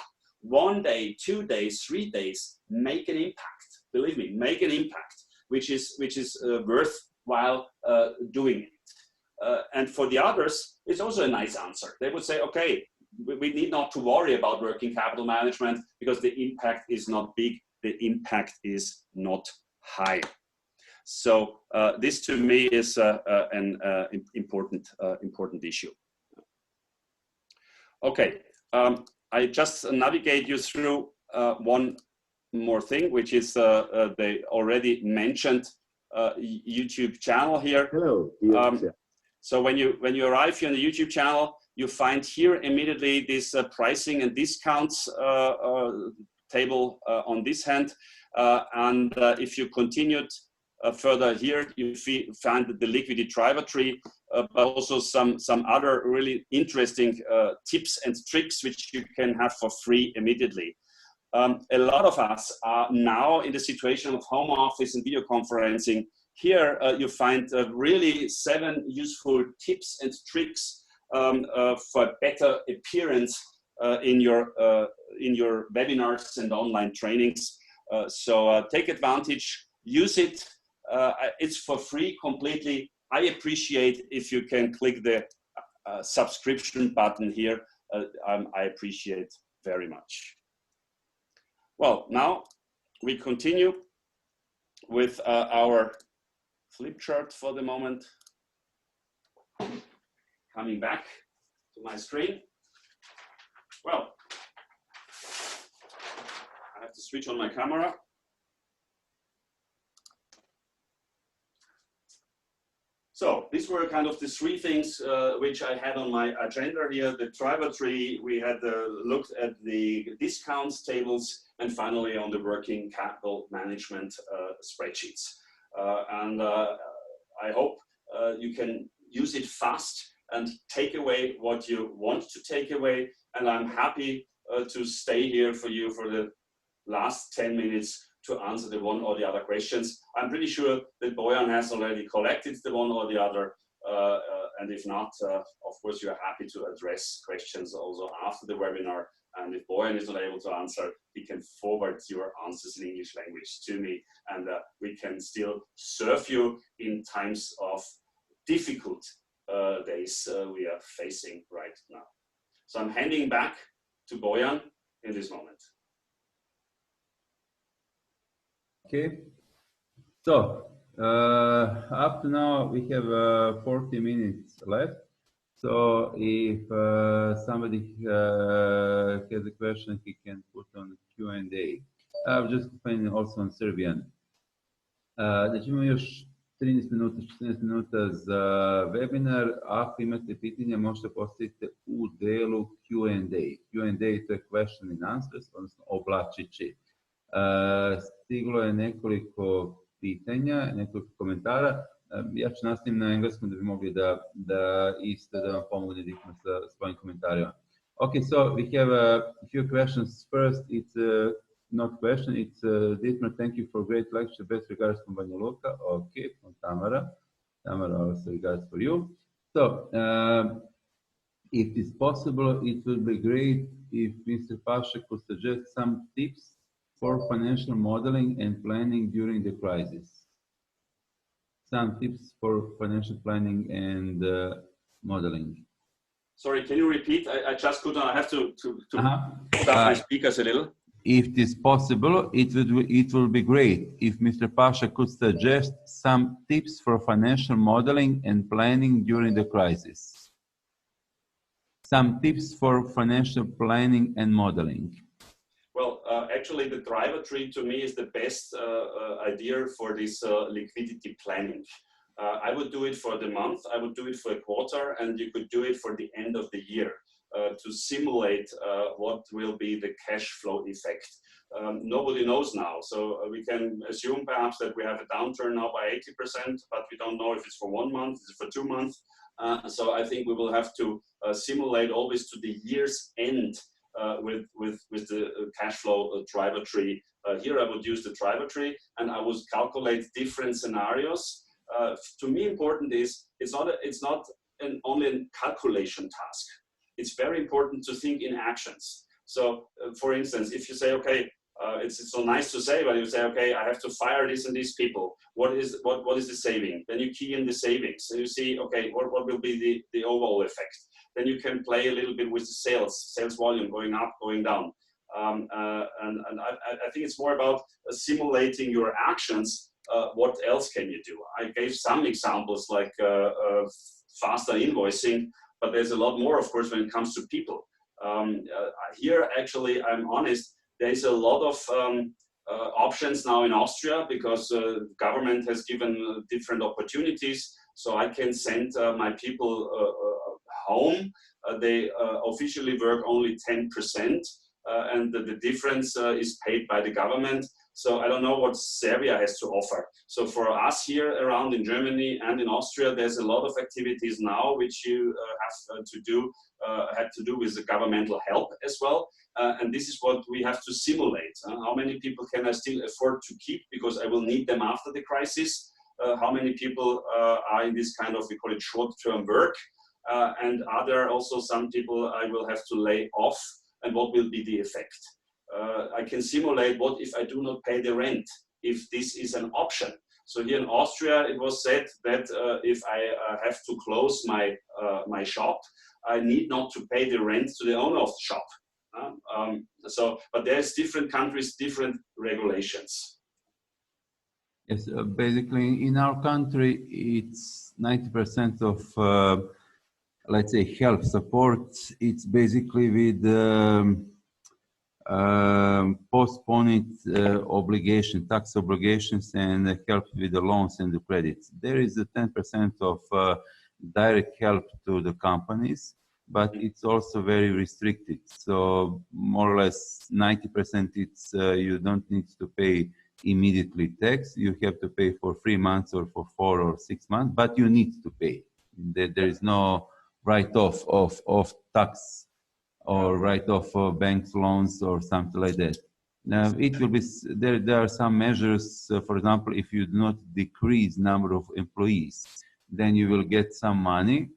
1 day, 2 days, 3 days make an impact. Believe me, make an impact, which is worthwhile doing it. And for the others, it's also a nice answer. They would say, okay, we need not to worry about working capital management because the impact is not big, the impact is not high. So this to me is an important issue. Okay, I just navigate you through one more thing, which is the already mentioned YouTube channel here. Hello. So when you arrive here on the YouTube channel, you find here immediately this pricing and discounts table on this hand. And if you continued further here, you find the liquidity driver tree, but also some other really interesting tips and tricks which you can have for free immediately. A lot of us are now in the situation of home office and video conferencing. Here you find really 7 useful tips and tricks for better appearance in your webinars and online trainings. So take advantage, use it. It's for free completely. I appreciate if you can click the subscription button here. I appreciate very much. Well, now we continue with our flip chart for the moment. Coming back to my screen. Well, I have to switch on my camera. So these were kind of the three things which I had on my agenda here. The driver tree, we had looked at the discounts tables, and finally on the working capital management spreadsheets. And I hope you can use it fast and take away what you want to take away. And I'm happy to stay here for you for the last 10 minutes to answer the one or the other questions. I'm pretty sure that Bojan has already collected the one or the other, and if not, of course, you are happy to address questions also after the webinar. And if Bojan is not able to answer, he can forward your answers in English language to me, and we can still serve you in times of difficult days we are facing right now. So I'm handing back to Bojan in this moment. Okay, so up to now we have 40 minutes left. So if somebody has a question, he can put on Q&A. I'll just explain also on Serbian. Znači imamo još 13 minuta, 14 minuta za webinar. Ako imate pitanja, možete postaviti u delu Q&A. Q&A to je question and answers, odnosno oblačići. Stiglo je nekoliko pitanja, nekoliko komentara. Ja ću nastaviti na engleskom da bi mogli da isto da vam pomogne Dietmar sa svojim komentarima. Okay, so we have a few questions. First, it's not question, it's Dietmar, thank you for great lecture. Best regards from Banja Luka. Okay, from Tamara. Tamara, also regards for you. So, if it's possible, it would be great if Mr. Pascher could suggest some tips for financial modeling and planning during the crisis. Some tips for financial planning and modeling. Sorry, can you repeat? I just couldn't. I have to start my speakers a little. If it is possible, it will be great if Mr. Pascher could suggest some tips for financial modeling and planning during the crisis. Some tips for financial planning and modeling. Well, actually, the driver tree to me is the best idea for this liquidity planning. I would do it for the month, I would do it for a quarter, and you could do it for the end of the year to simulate what will be the cash flow effect. Nobody knows now, so we can assume perhaps that we have a downturn now by 80%, but we don't know if it's for 1 month, it's for 2 months. So I think we will have to simulate always to the year's end with the cash flow driver tree. Here I would use the driver tree, and I would calculate different scenarios. To me, important is it's not only a calculation task. It's very important to think in actions. So, for instance, if you say, okay, it's so nice to say, but you say, okay, I have to fire this and these people. What is the saving? Then you key in the savings, and you see, okay, what will be the overall effect? Then you can play a little bit with the sales volume going up, going down. And I think it's more about simulating your actions. What else can you do? I gave some examples like faster invoicing, but there's a lot more, of course, when it comes to people. Here, actually, I'm honest, there's a lot of options now in Austria because the government has given different opportunities. So I can send my people home. They officially work only 10%, and the difference is paid by the government. So I don't know what Serbia has to offer. So for us here around in Germany and in Austria, there's a lot of activities now which you have to do, had to do with the governmental help as well. And this is what we have to simulate. How many people can I still afford to keep because I will need them after the crisis? How many people are in this kind of, we call it short-term work? And are there also some people I will have to lay off, and what will be the effect? I can simulate what if I do not pay the rent, if this is an option. So here in Austria, it was said that if I have to close my shop, I need not to pay the rent to the owner of the shop. But there's different countries, different regulations. Yes, basically in our country, it's 90% of, let's say, health support. It's basically with postpone it, tax obligations, and help with the loans and the credits. There is a 10% of direct help to the companies, but it's also very restricted. So more or less 90% it's you don't need to pay immediately tax. You have to pay for 3 months or for 4 or 6 months, but you need to pay. There is no write-off of tax or write-off of bank loans or something like that. Now, it will be there are some measures. For example, if you do not decrease number of employees, then you will get some money.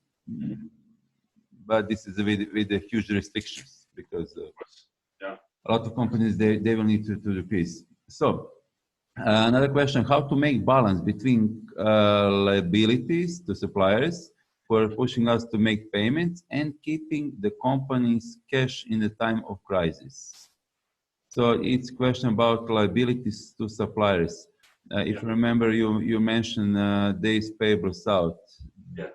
But this is with the huge restrictions, because a lot of companies they will need to decrease. So another question: how to make balance between liabilities to suppliers who are pushing us to make payments and keeping the company's cash in the time of crisis? So it's a question about liabilities to suppliers. If you remember, you mentioned days payables out. Yeah.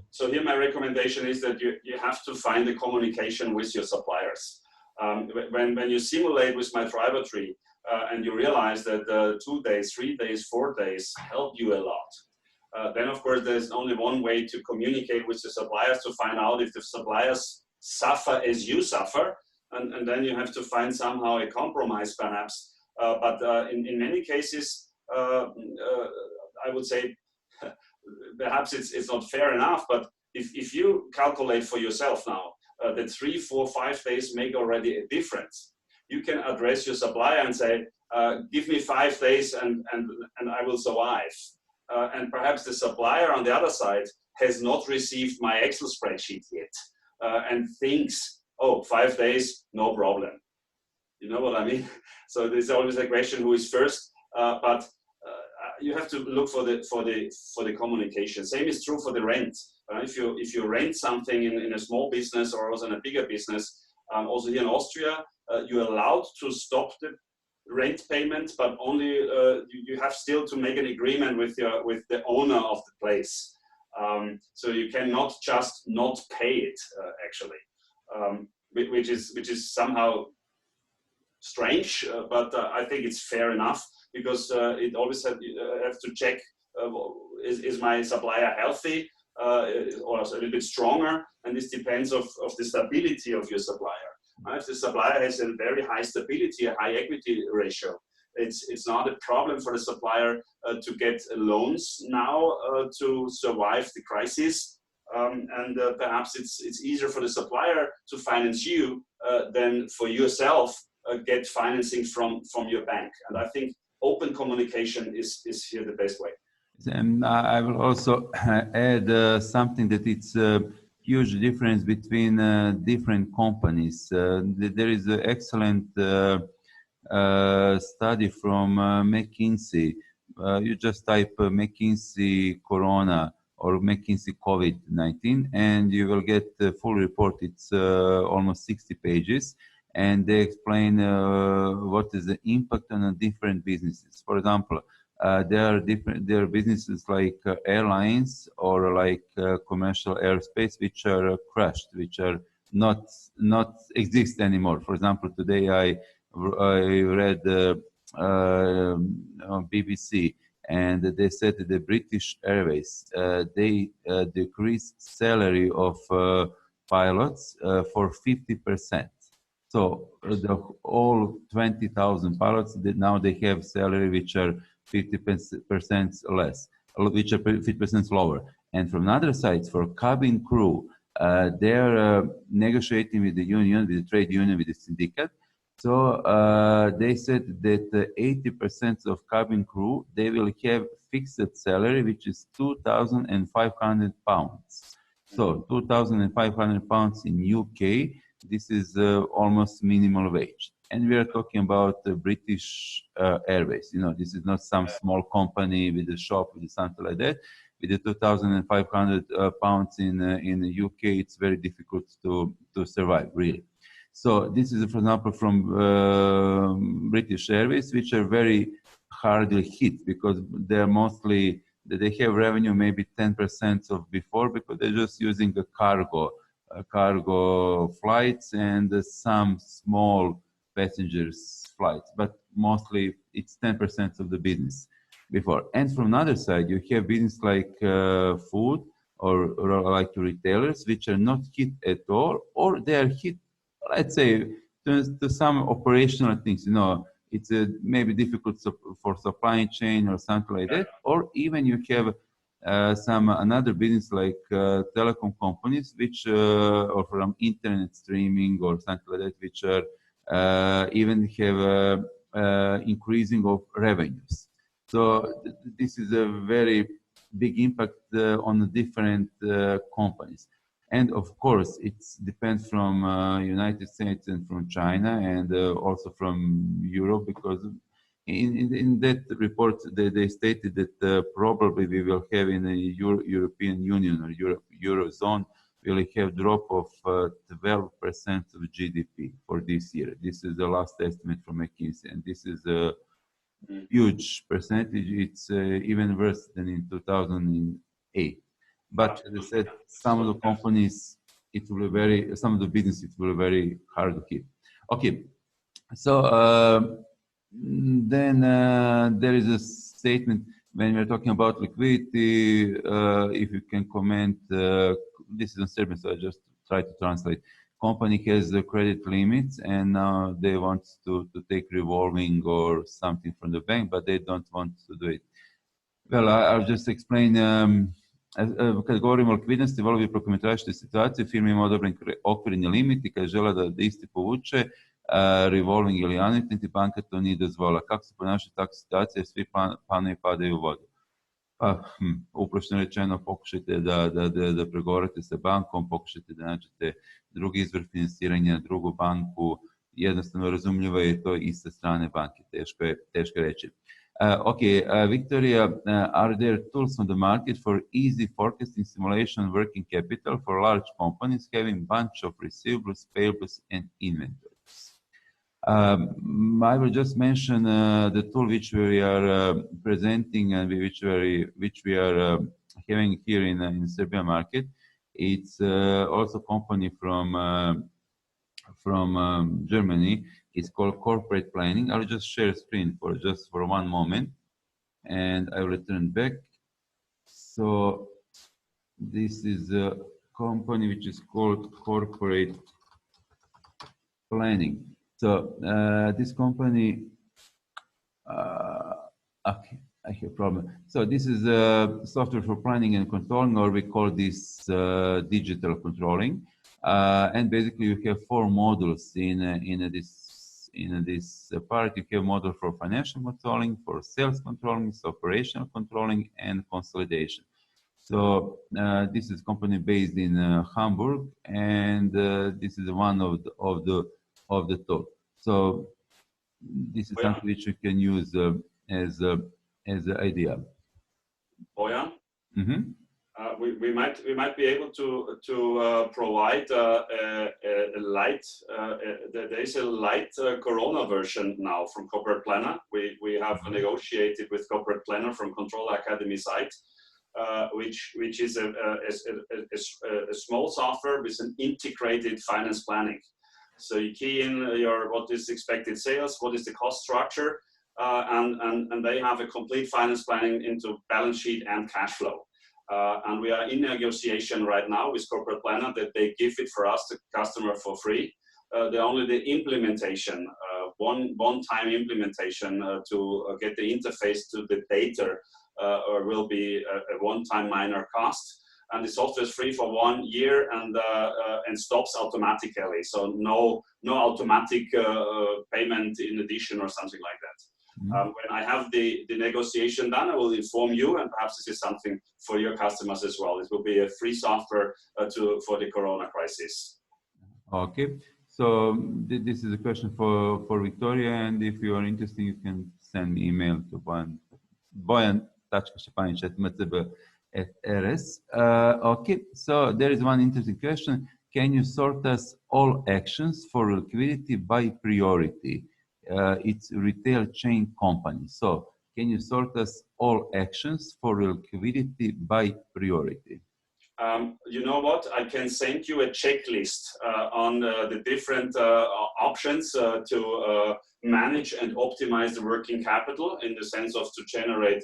So here my recommendation is that you have to find the communication with your suppliers. When you simulate with my driver tree and you realize that 2 days, 3 days, 4 days help you a lot, then of course there's only one way to communicate with the suppliers to find out if the suppliers suffer as you suffer, and then you have to find somehow a compromise perhaps. But in many cases, I would say, perhaps it's not fair enough, but if you calculate for yourself now that 3, 4, 5 days make already a difference, you can address your supplier and say, give me 5 days and I will survive. And perhaps the supplier on the other side has not received my Excel spreadsheet yet and thinks, oh, 5 days, no problem. You know what I mean? So there's always a question who is first, but you have to look for the communication. Same is true for the rent. If you rent something in a small business or also in a bigger business, also here in Austria, you're allowed to stop the rent payment, but only you have still to make an agreement with the owner of the place. So you cannot just not pay it actually, which is somehow strange, but I think it's fair enough, because it always have to check, is my supplier healthy or a little bit stronger, and this depends of the stability of your supplier. If the supplier has a very high stability, a high equity ratio, it's not a problem for the supplier to get loans now to survive the crisis, and perhaps it's easier for the supplier to finance you than for yourself get financing from your bank. And I think open communication is here the best way. And I will also add something, that it's a huge difference between different companies. There is an excellent study from McKinsey. You just type McKinsey Corona or McKinsey COVID-19 and you will get the full report. It's almost 60 pages. And they explain what is the impact on different businesses. For example, there are businesses like airlines or like commercial airspace, which are crushed, which are not exist anymore. For example, today I read on BBC, and they said that the British Airways they decreased salary of pilots for 50%. So the all 20,000 pilots, now they have salary which are 50% less, which are 50% lower. And from another side, for cabin crew, they're negotiating with the union, with the trade union, with the syndicate. So they said that 80% of cabin crew, they will have fixed salary, which is £2,500. So £2,500 in UK. This is almost minimum wage, and we are talking about British Airways. You know, this is not some small company with a shop with something like that. With the £2,500 in the UK, it's very difficult to survive, really. So this is, for example, from British Airways, which are very hardly hit because they're mostly they have revenue maybe 10% of before, because they're just using the cargo cargo flights and some small passengers flights, but mostly it's 10% of the business before. And from another side, you have business like food or like retailers, which are not hit at all, or they are hit, let's say, to some operational things. You know, it's maybe difficult for supply chain or something like that, or even you have some another business like telecom companies, which or from internet streaming or something like that, which are even have increasing of revenues. So this is a very big impact on the different companies. And of course, it depends from United States and from China and also from Europe, because in that report they stated that probably we will have in the European Union or Eurozone, we will have drop of 12% of GDP for this year. This is the last estimate from McKinsey, and this is a huge percentage. It's even worse than in 2008. But as I said, some of the companies, it will be very, some of the business, it will be very hard to hit. Okay, so then there is a statement when we're talking about liquidity. If you can comment, this is in Serbian, so I just try to translate. Company has the credit limits and now they want to take revolving or something from the bank, but they don't want to do it. Well, I'll just explain. Kad govorimo o likvidnosti, volio bih prokomentirati situaciju. Firma ima odobren okvirni limit i kad žele da isti povuče, revolving ili annuity, banka to nije dozvolila. Kako se ponaša takva situacija jer svi planovi padaju u vodu? Pa, uprošno rečeno, pokušajte da pregovarate sa bankom, pokušajte da nađete drugi izvor finansiranja, drugu banku. Jednostavno razumljivo je to i sa strane banke, teško reći. Okay, Victoria, are there tools on the market for easy forecasting simulation working capital for large companies having bunch of receivables, payables, and inventories? I will just mention the tool which we are presenting and which we are having here in Serbian market. It's also a company from Germany. It's called Corporate Planning. I'll just share screen for just for one moment, and I will return back. So this is a company which is called Corporate Planning. So this company, okay, I have a problem. So this is a software for planning and controlling, or we call this digital controlling. And basically, you have 4 modules in this part. You have model for financial controlling, for sales controlling, operational controlling, and consolidation. So this is a company based in Hamburg, and this is one of the top. So this is something which you can use as an idea. Bojan? We might be able to provide a light. There is a light Corona version now from Corporate Planner. We have negotiated with Corporate Planner from Controller Akademie site, which is a small software with an integrated finance planning. So you key in what is expected sales, what is the cost structure, and they have a complete finance planning into balance sheet and cash flow. And we are in negotiation right now with Corporate Planner that they give it for us, the customer, for free. Only the implementation, one-time implementation to get the interface to the data will be a one-time minor cost. And the software is free for 1 year and stops automatically. So no automatic payment in addition or something like that. When I have the negotiation done, I will inform you, and perhaps this is something for your customers as well. It will be a free software for the Corona crisis. Okay, so this is a question for Victoria, and if you are interested, you can send me email to bojan.šepanić@mcb.rs. Okay, so there is one interesting question. Can you sort us all actions for liquidity by priority? It's a retail chain company. So can you sort us all actions for liquidity by priority? you know what? I can send you a checklist on the different options to manage and optimize the working capital in the sense of to generate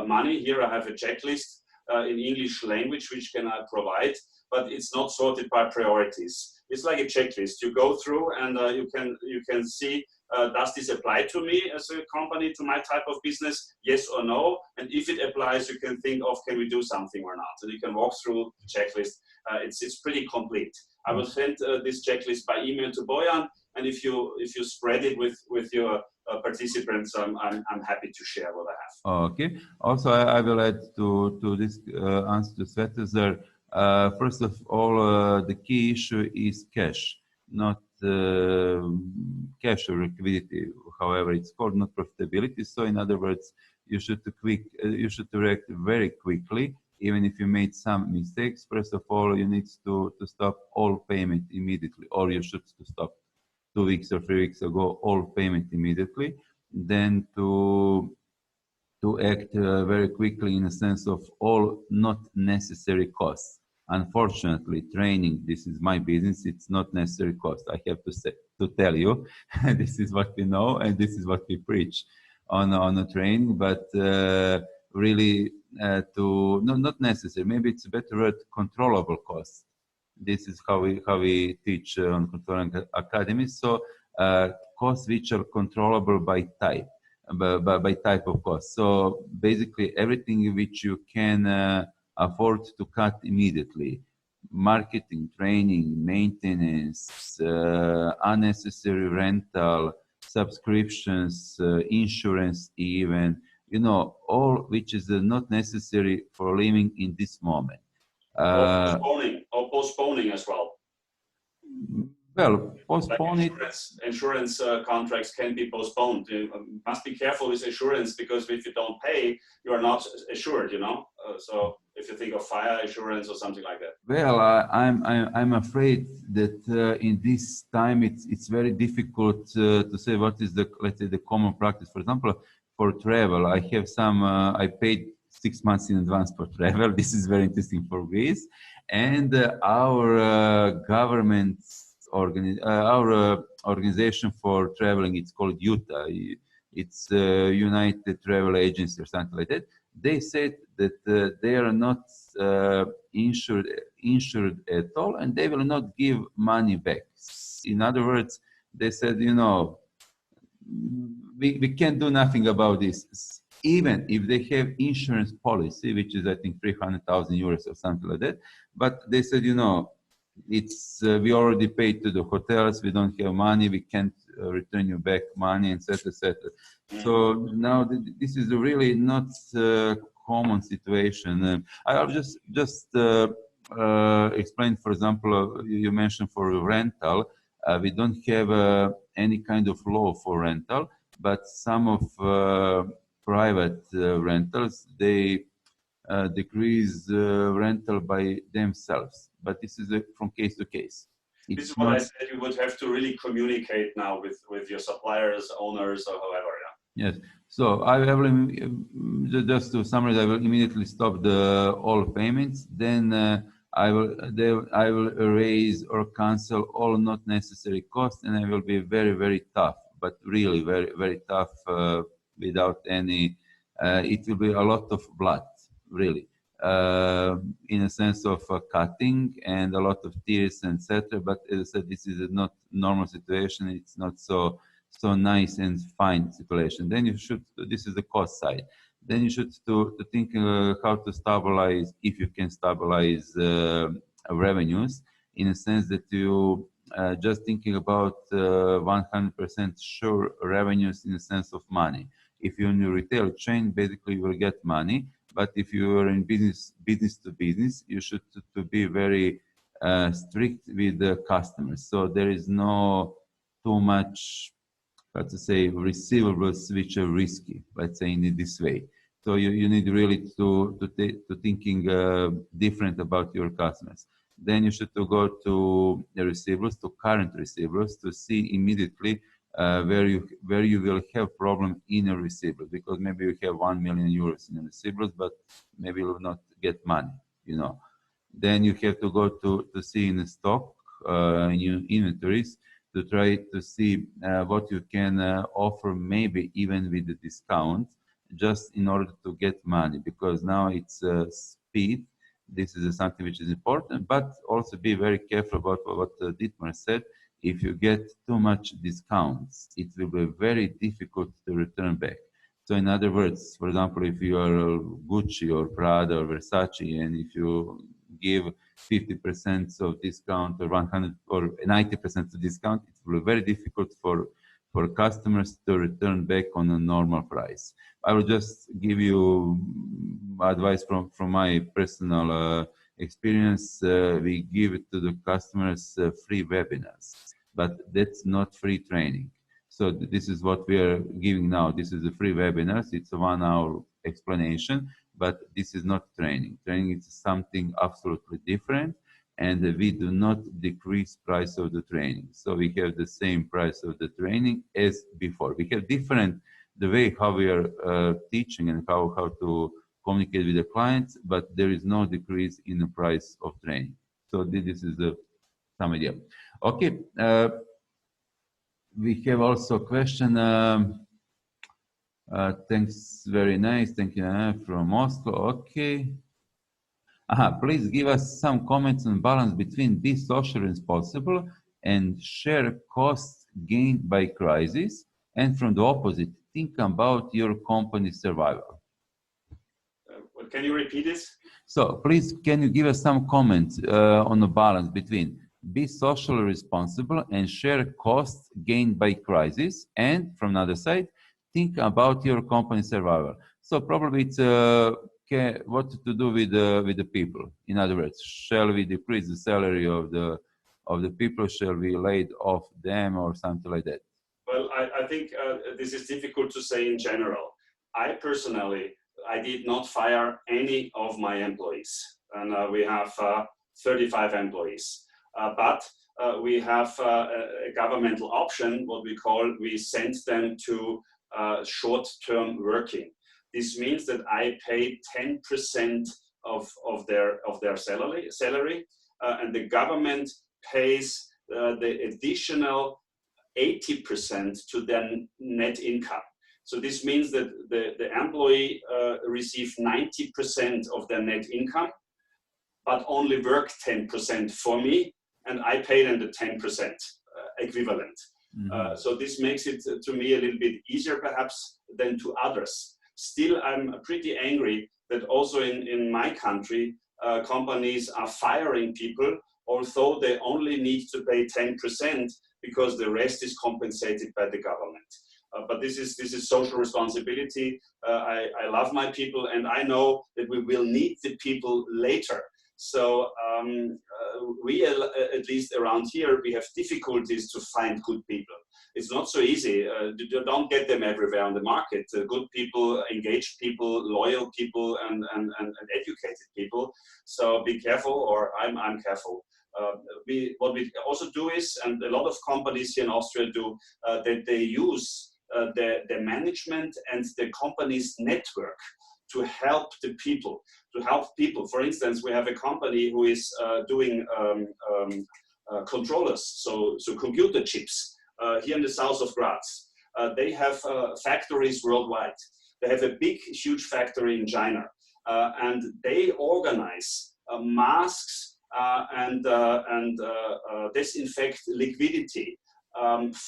money. Here I have a checklist in English language which can I provide, but it's not sorted by priorities. It's like a checklist. You go through and you can see, does this apply to me as a company, to my type of business, yes or no? And if it applies, you can think of, can we do something or not? And you can walk through the checklist. It's pretty complete. I will send this checklist by email to Bojan, and if you spread it with your participants, I'm happy to share what I have. Okay. Also, I will add to this answer to Svetozar. First of all, the key issue is cash, not cash or liquidity, however it's called, not profitability. So in other words, you should react very quickly, even if you made some mistakes. First of all, you need to stop all payment immediately, or you should stop 2 weeks or 3 weeks ago all payment immediately. Then to act very quickly in a sense of all not necessary costs. Unfortunately, training, this is my business, it's not necessary cost. I have to tell you, this is what we know and this is what we preach on a training, but really not necessary, maybe it's a better word, controllable costs. This is how we teach on Controller Akademie. So costs which are controllable by type. By type of cost. So basically everything which you can afford to cut immediately. Marketing, training, maintenance, unnecessary rental, subscriptions, insurance even, you know, all which is not necessary for living in this moment. Or postponing as well. Well, postponing. Like insurance contracts can be postponed. You must be careful with insurance, because if you don't pay, you are not assured. You know. So if you think of fire insurance or something like that. Well, I'm afraid that in this time it's very difficult to say what is the, let's say, the common practice. For example, for travel, I have some. I paid 6 months in advance for travel. This is very interesting for Greece, and our government. Our organization for traveling, it's called UTA, it's United Travel Agency or something like that. They said that they are not insured at all, and they will not give money back. In other words, they said, you know, we can't do nothing about this. Even if they have insurance policy, which is I think 300,000 euros or something like that, but they said, you know, it's we already paid to the hotels, we don't have money, we can't return you back money, etc., etc. So now this is a really not common situation. I'll just explain. For example, you mentioned for rental, we don't have any kind of law for rental, but some of private rentals, they decrease rental by themselves, but this is from case to case. This is what I said, you would have to really communicate now with your suppliers, owners, or however. Yeah. Yes. So I will, just to summarize, I will immediately stop all payments. Then I will erase or cancel all not necessary costs, and I will be very, very tough, but really very, very tough without any. It will be a lot of blood. Really, in a sense of cutting and a lot of tears, etc. But as I said, this is a not normal situation. It's not so nice and fine situation. Then you should. This is the cost side. Then you should to think how to stabilize, if you can stabilize revenues, in a sense that you just thinking about 100% sure revenues in the sense of money. If you're in your retail chain, basically you will get money. But if you are in business to business, you should to be very strict with the customers. So there is no too much, let's say, receivables which are risky. Let's say in this way. So you need really to thinking different about your customers. Then you should to go to the receivables, to current receivables, to see immediately where you will have problem in a receivables, because maybe you have 1 million euros in a receivables, but maybe you will not get money, you know. then you have to go to see in the stock, in your inventories, to try to see what you can offer, maybe even with the discount, just in order to get money, because now it's speed. This is something which is important, but also be very careful about what Dietmar said. If you get too much discounts, it will be very difficult to return back. So in other words, for example, if you are Gucci or Prada or Versace, and if you give 50% of discount or 100 or 90% of discount, it will be very difficult for customers to return back on a normal price. I will just give you advice from my personal experience. We give it to the customers free webinars, but that's not free training. So this is what we are giving now. This is a free webinars. It's a 1 hour explanation, but this is not training. Training is something absolutely different, and we do not decrease price of the training. So we have the same price of the training as before. We have different the way how we are teaching and how to communicate with the clients, but there is no decrease in the price of training. So this is some idea. Okay, we have also a question. Thanks, very nice. Thank you from Moscow. Okay. Please give us some comments on balance between be socially responsible and share costs gained by crisis, and from the opposite, think about your company's survival. Can you repeat this? So please, can you give us some comments on the balance between be socially responsible and share costs gained by crisis, and from the other side, think about your company's survival. So probably it's what to do with the people. In other words, shall we decrease the salary of the people? Shall we lay off them or something like that? Well, I think this is difficult to say in general. I personally, I did not fire any of my employees, and we have 35 employees. But we have a governmental option, what we call, we send them to short-term working. This means that I pay 10% of their salary, and the government pays the additional 80% to their net income. So this means that the employee receives 90% of their net income, but only work 10% for me, and I pay them the 10% equivalent. Mm-hmm. So this makes it to me a little bit easier perhaps than to others. Still, I'm pretty angry that also in my country, companies are firing people, although they only need to pay 10% because the rest is compensated by the government. But this is social responsibility. I love my people, and I know that we will need the people later. So we, at least around here, we have difficulties to find good people. It's not so easy. You don't get them everywhere on the market. Good people, engaged people, loyal people, and educated people. So be careful, or I'm careful. What we also do is, and a lot of companies here in Austria do, that they use the management and the company's network to help the people, For instance, we have a company who is doing controllers, so computer chips, here in the south of Graz. They have factories worldwide. They have a big, huge factory in China, and they organize masks and disinfect liquidity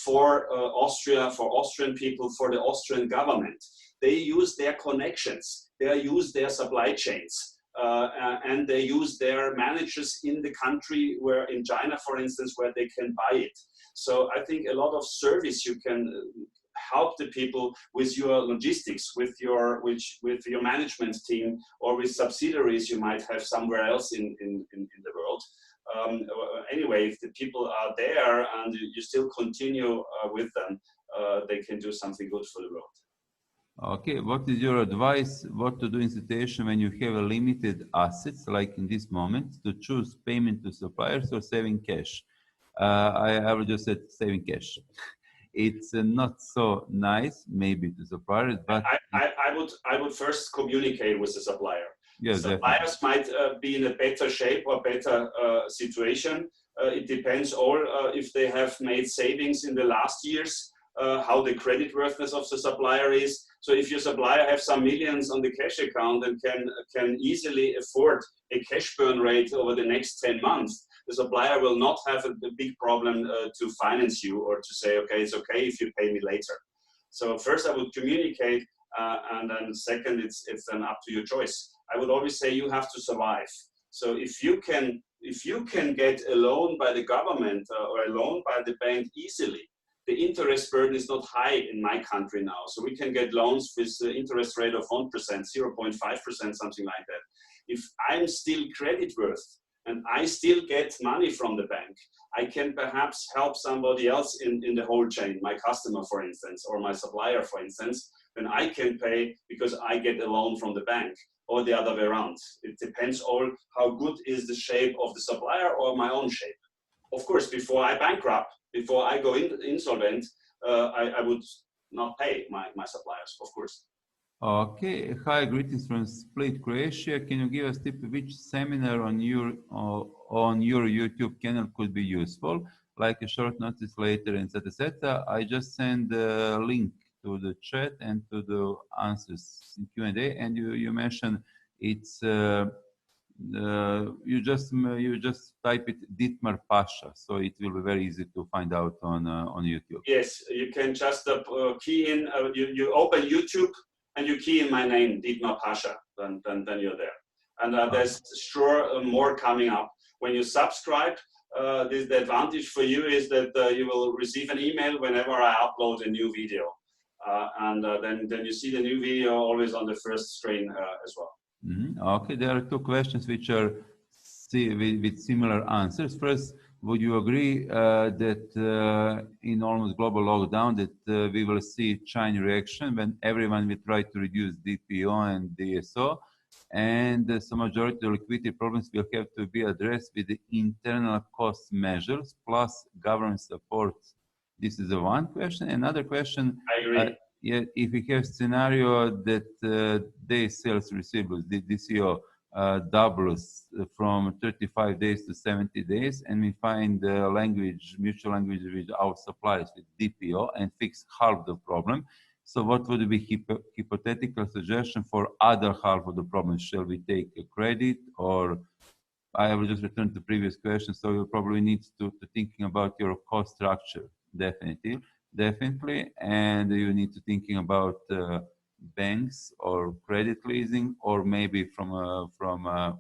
for Austria, for Austrian people, for the Austrian government. They use their connections, they use their supply chains, and they use their managers in the country, where in China, for instance, where they can buy it. So I think a lot of service you can help the people with your logistics, with your management team, or with subsidiaries you might have somewhere else in the world. Anyway, if the people are there and you still continue with them, they can do something good for the world. Okay, what is your advice? What to do in situation when you have a limited assets, like in this moment, to choose payment to suppliers or saving cash? I will just say saving cash. It's not so nice, maybe, to suppliers, but I would first communicate with the supplier. Yes, suppliers might be in a better shape or better situation. It depends all if they have made savings in the last years, how the creditworthiness of the supplier is. So if your supplier have some millions on the cash account and can easily afford a cash burn rate over the next 10 months, the supplier will not have a big problem to finance you or to say, okay, it's okay if you pay me later. So first I would communicate, and then second, it's then up to your choice. I would always say you have to survive. So if you can get a loan by the government or a loan by the bank easily, the interest burden is not high in my country now. So we can get loans with the interest rate of 1%, 0.5%, something like that. If I'm still credit worth and I still get money from the bank, I can perhaps help somebody else in the whole chain, my customer, for instance, or my supplier, for instance, then I can pay because I get a loan from the bank, or the other way around. It depends on how good is the shape of the supplier or my own shape. Of course, before I bankrupt, before I go insolvent, I would not pay my suppliers, of course. Okay, hi, greetings from Split, Croatia. Can you give us tip which seminar on your YouTube channel could be useful, like a short notice later, etc. I just send a link to the chat and to the answers in Q&A, and you mentioned it's you just type it Dietmar Pascher, so it will be very easy to find out on YouTube. Yes, you can just key in. You open YouTube and you key in my name, Dietmar Pascher, then you're there. And there's sure more coming up. When you subscribe, the advantage for you is that you will receive an email whenever I upload a new video. Then you see the new video always on the first screen as well. Mm-hmm. Okay, there are two questions which are with similar answers. First, would you agree that in almost global lockdown that we will see chain reaction when everyone will try to reduce DPO and DSO, and so majority of liquidity problems will have to be addressed with the internal cost measures plus government support? This is the one question. Another question. I agree. Yeah, if we have scenario that day sales receivables, the DCO, doubles from 35 days to 70 days, and we find mutual language with our suppliers with DPO and fix half the problem. So what would be hypothetical suggestion for other half of the problem? Shall we take a credit, or I will just return to previous question. So you probably need to thinking about your cost structure, definitely, and you need to thinking about banks or credit leasing, or maybe from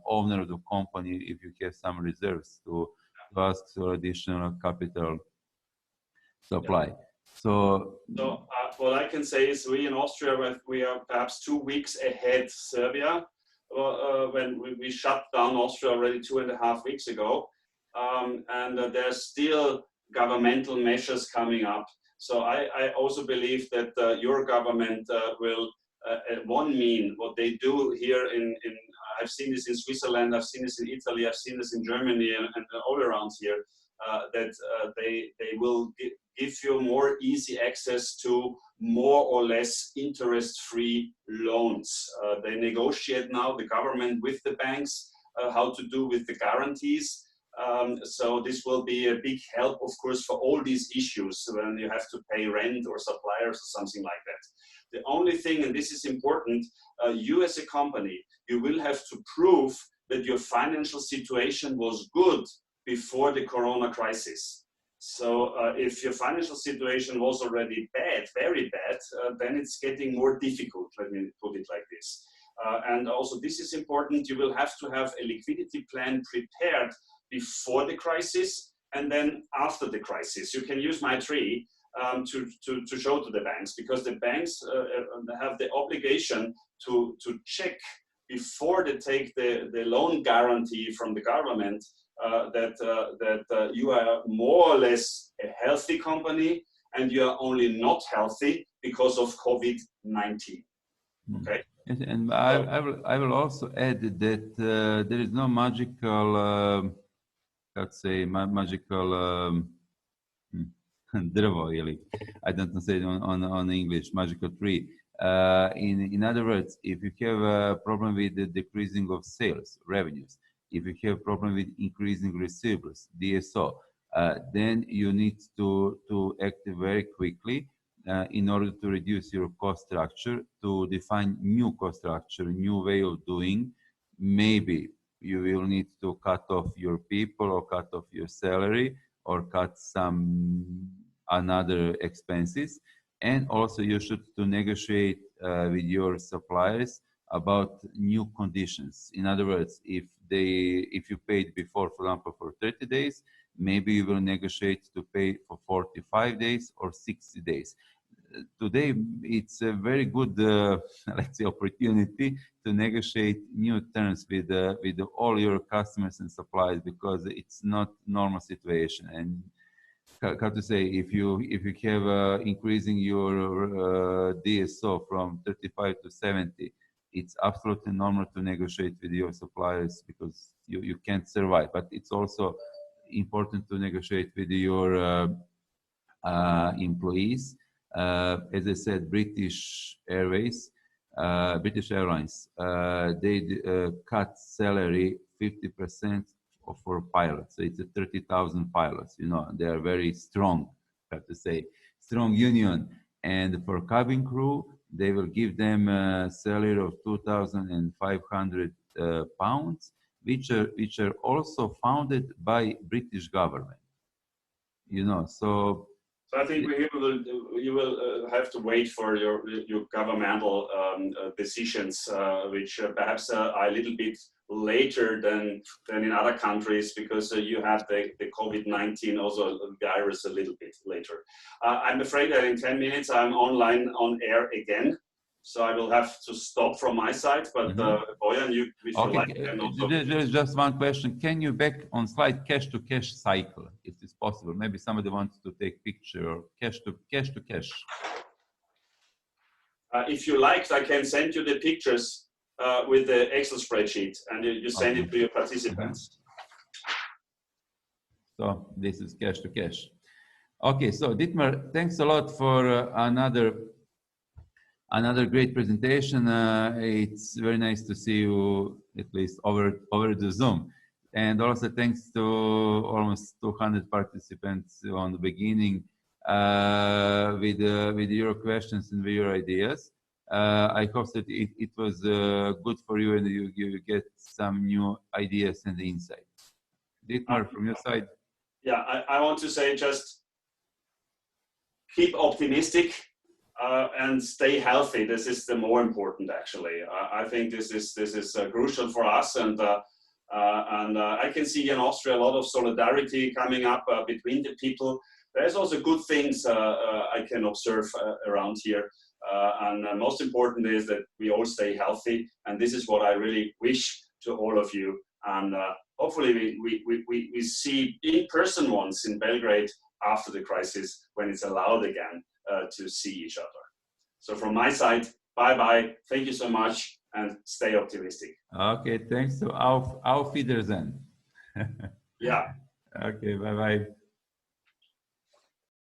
owner of the company if you have some reserves to ask for additional capital supply. Yeah. So what I can say is we in Austria, we are perhaps 2 weeks ahead Serbia. When we shut down Austria already 2.5 weeks ago, and there's still governmental measures coming up. So I also believe that your government will, what they do here I've seen this in Switzerland, I've seen this in Italy, I've seen this in Germany and all around here, that they will give you more easy access to more or less interest-free loans. They negotiate now, the government with the banks, how to do with the guarantees. So this will be a big help, of course, for all these issues when you have to pay rent or suppliers or something like that. The only thing, and this is important, you as a company, you will have to prove that your financial situation was good before the corona crisis. So if your financial situation was already bad, very bad, then it's getting more difficult, let me put it like this. And also this is important, you will have to have a liquidity plan prepared before the crisis and then after the crisis. You can use my tree to show to the banks, because the banks have the obligation to check before they take the loan guarantee from the government that you are more or less a healthy company and you are only not healthy because of COVID-19. Okay. Yes, and I will also add that there is no magical, let's say, magical drvo, really. I don't know say it on English, magical tree. In other words, if you have a problem with the decreasing of sales, revenues, if you have a problem with increasing receivables, DSO, then you need to act very quickly in order to reduce your cost structure, to define new cost structure, new way of doing. Maybe you will need to cut off your people or cut off your salary or cut some another expenses. And also you should to negotiate with your suppliers about new conditions. In other words, if you paid before, for example, for 30 days, maybe you will negotiate to pay for 45 days or 60 days. Today, it's a very good, let's say, opportunity to negotiate new terms with all your customers and suppliers, because it's not normal situation. And how to say, if you have increasing your DSO from 35 to 70, it's absolutely normal to negotiate with your suppliers, because you can't survive. But it's also important to negotiate with your employees. As I said, British Airlines, they cut salary 50% for pilots. So it's a 30,000 pilots. You know, they are very strong, I have to say, strong union. And for cabin crew, they will give them a salary of 2,500 pounds, which are also funded by British government. You know, so I think you will have to wait for your governmental decisions, which perhaps are a little bit later than in other countries, because you have the COVID-19 also virus a little bit later. I'm afraid that in 10 minutes I'm online on air again, so I will have to stop from my side. But Bojan, if you like, can also... There's just one question. Can you back on slide cash to cash cycle, if it's possible? Maybe somebody wants to take picture, or cash to cash. If you like, I can send you the pictures with the Excel spreadsheet, and you send it to your participants. So this is cash to cash. Okay, so Dietmar, thanks a lot for another great presentation. It's very nice to see you, at least over the Zoom. And also thanks to almost 200 participants on the beginning with your questions and with your ideas. I hope that it was good for you, and you get some new ideas and insights. Dietmar, from your side? Yeah, I want to say just keep optimistic. And stay healthy. This is the more important, actually. I think this is crucial for us, and I can see in Austria a lot of solidarity coming up between the people. There's also good things I can observe around here, and most important is that we all stay healthy, and this is what I really wish to all of you. And hopefully we see in-person ones in Belgrade after the crisis, when it's allowed again to see each other. So from my side, bye-bye. Thank you so much, and stay optimistic. Okay, thanks. So auf Wiedersehen. Yeah. Okay, bye-bye.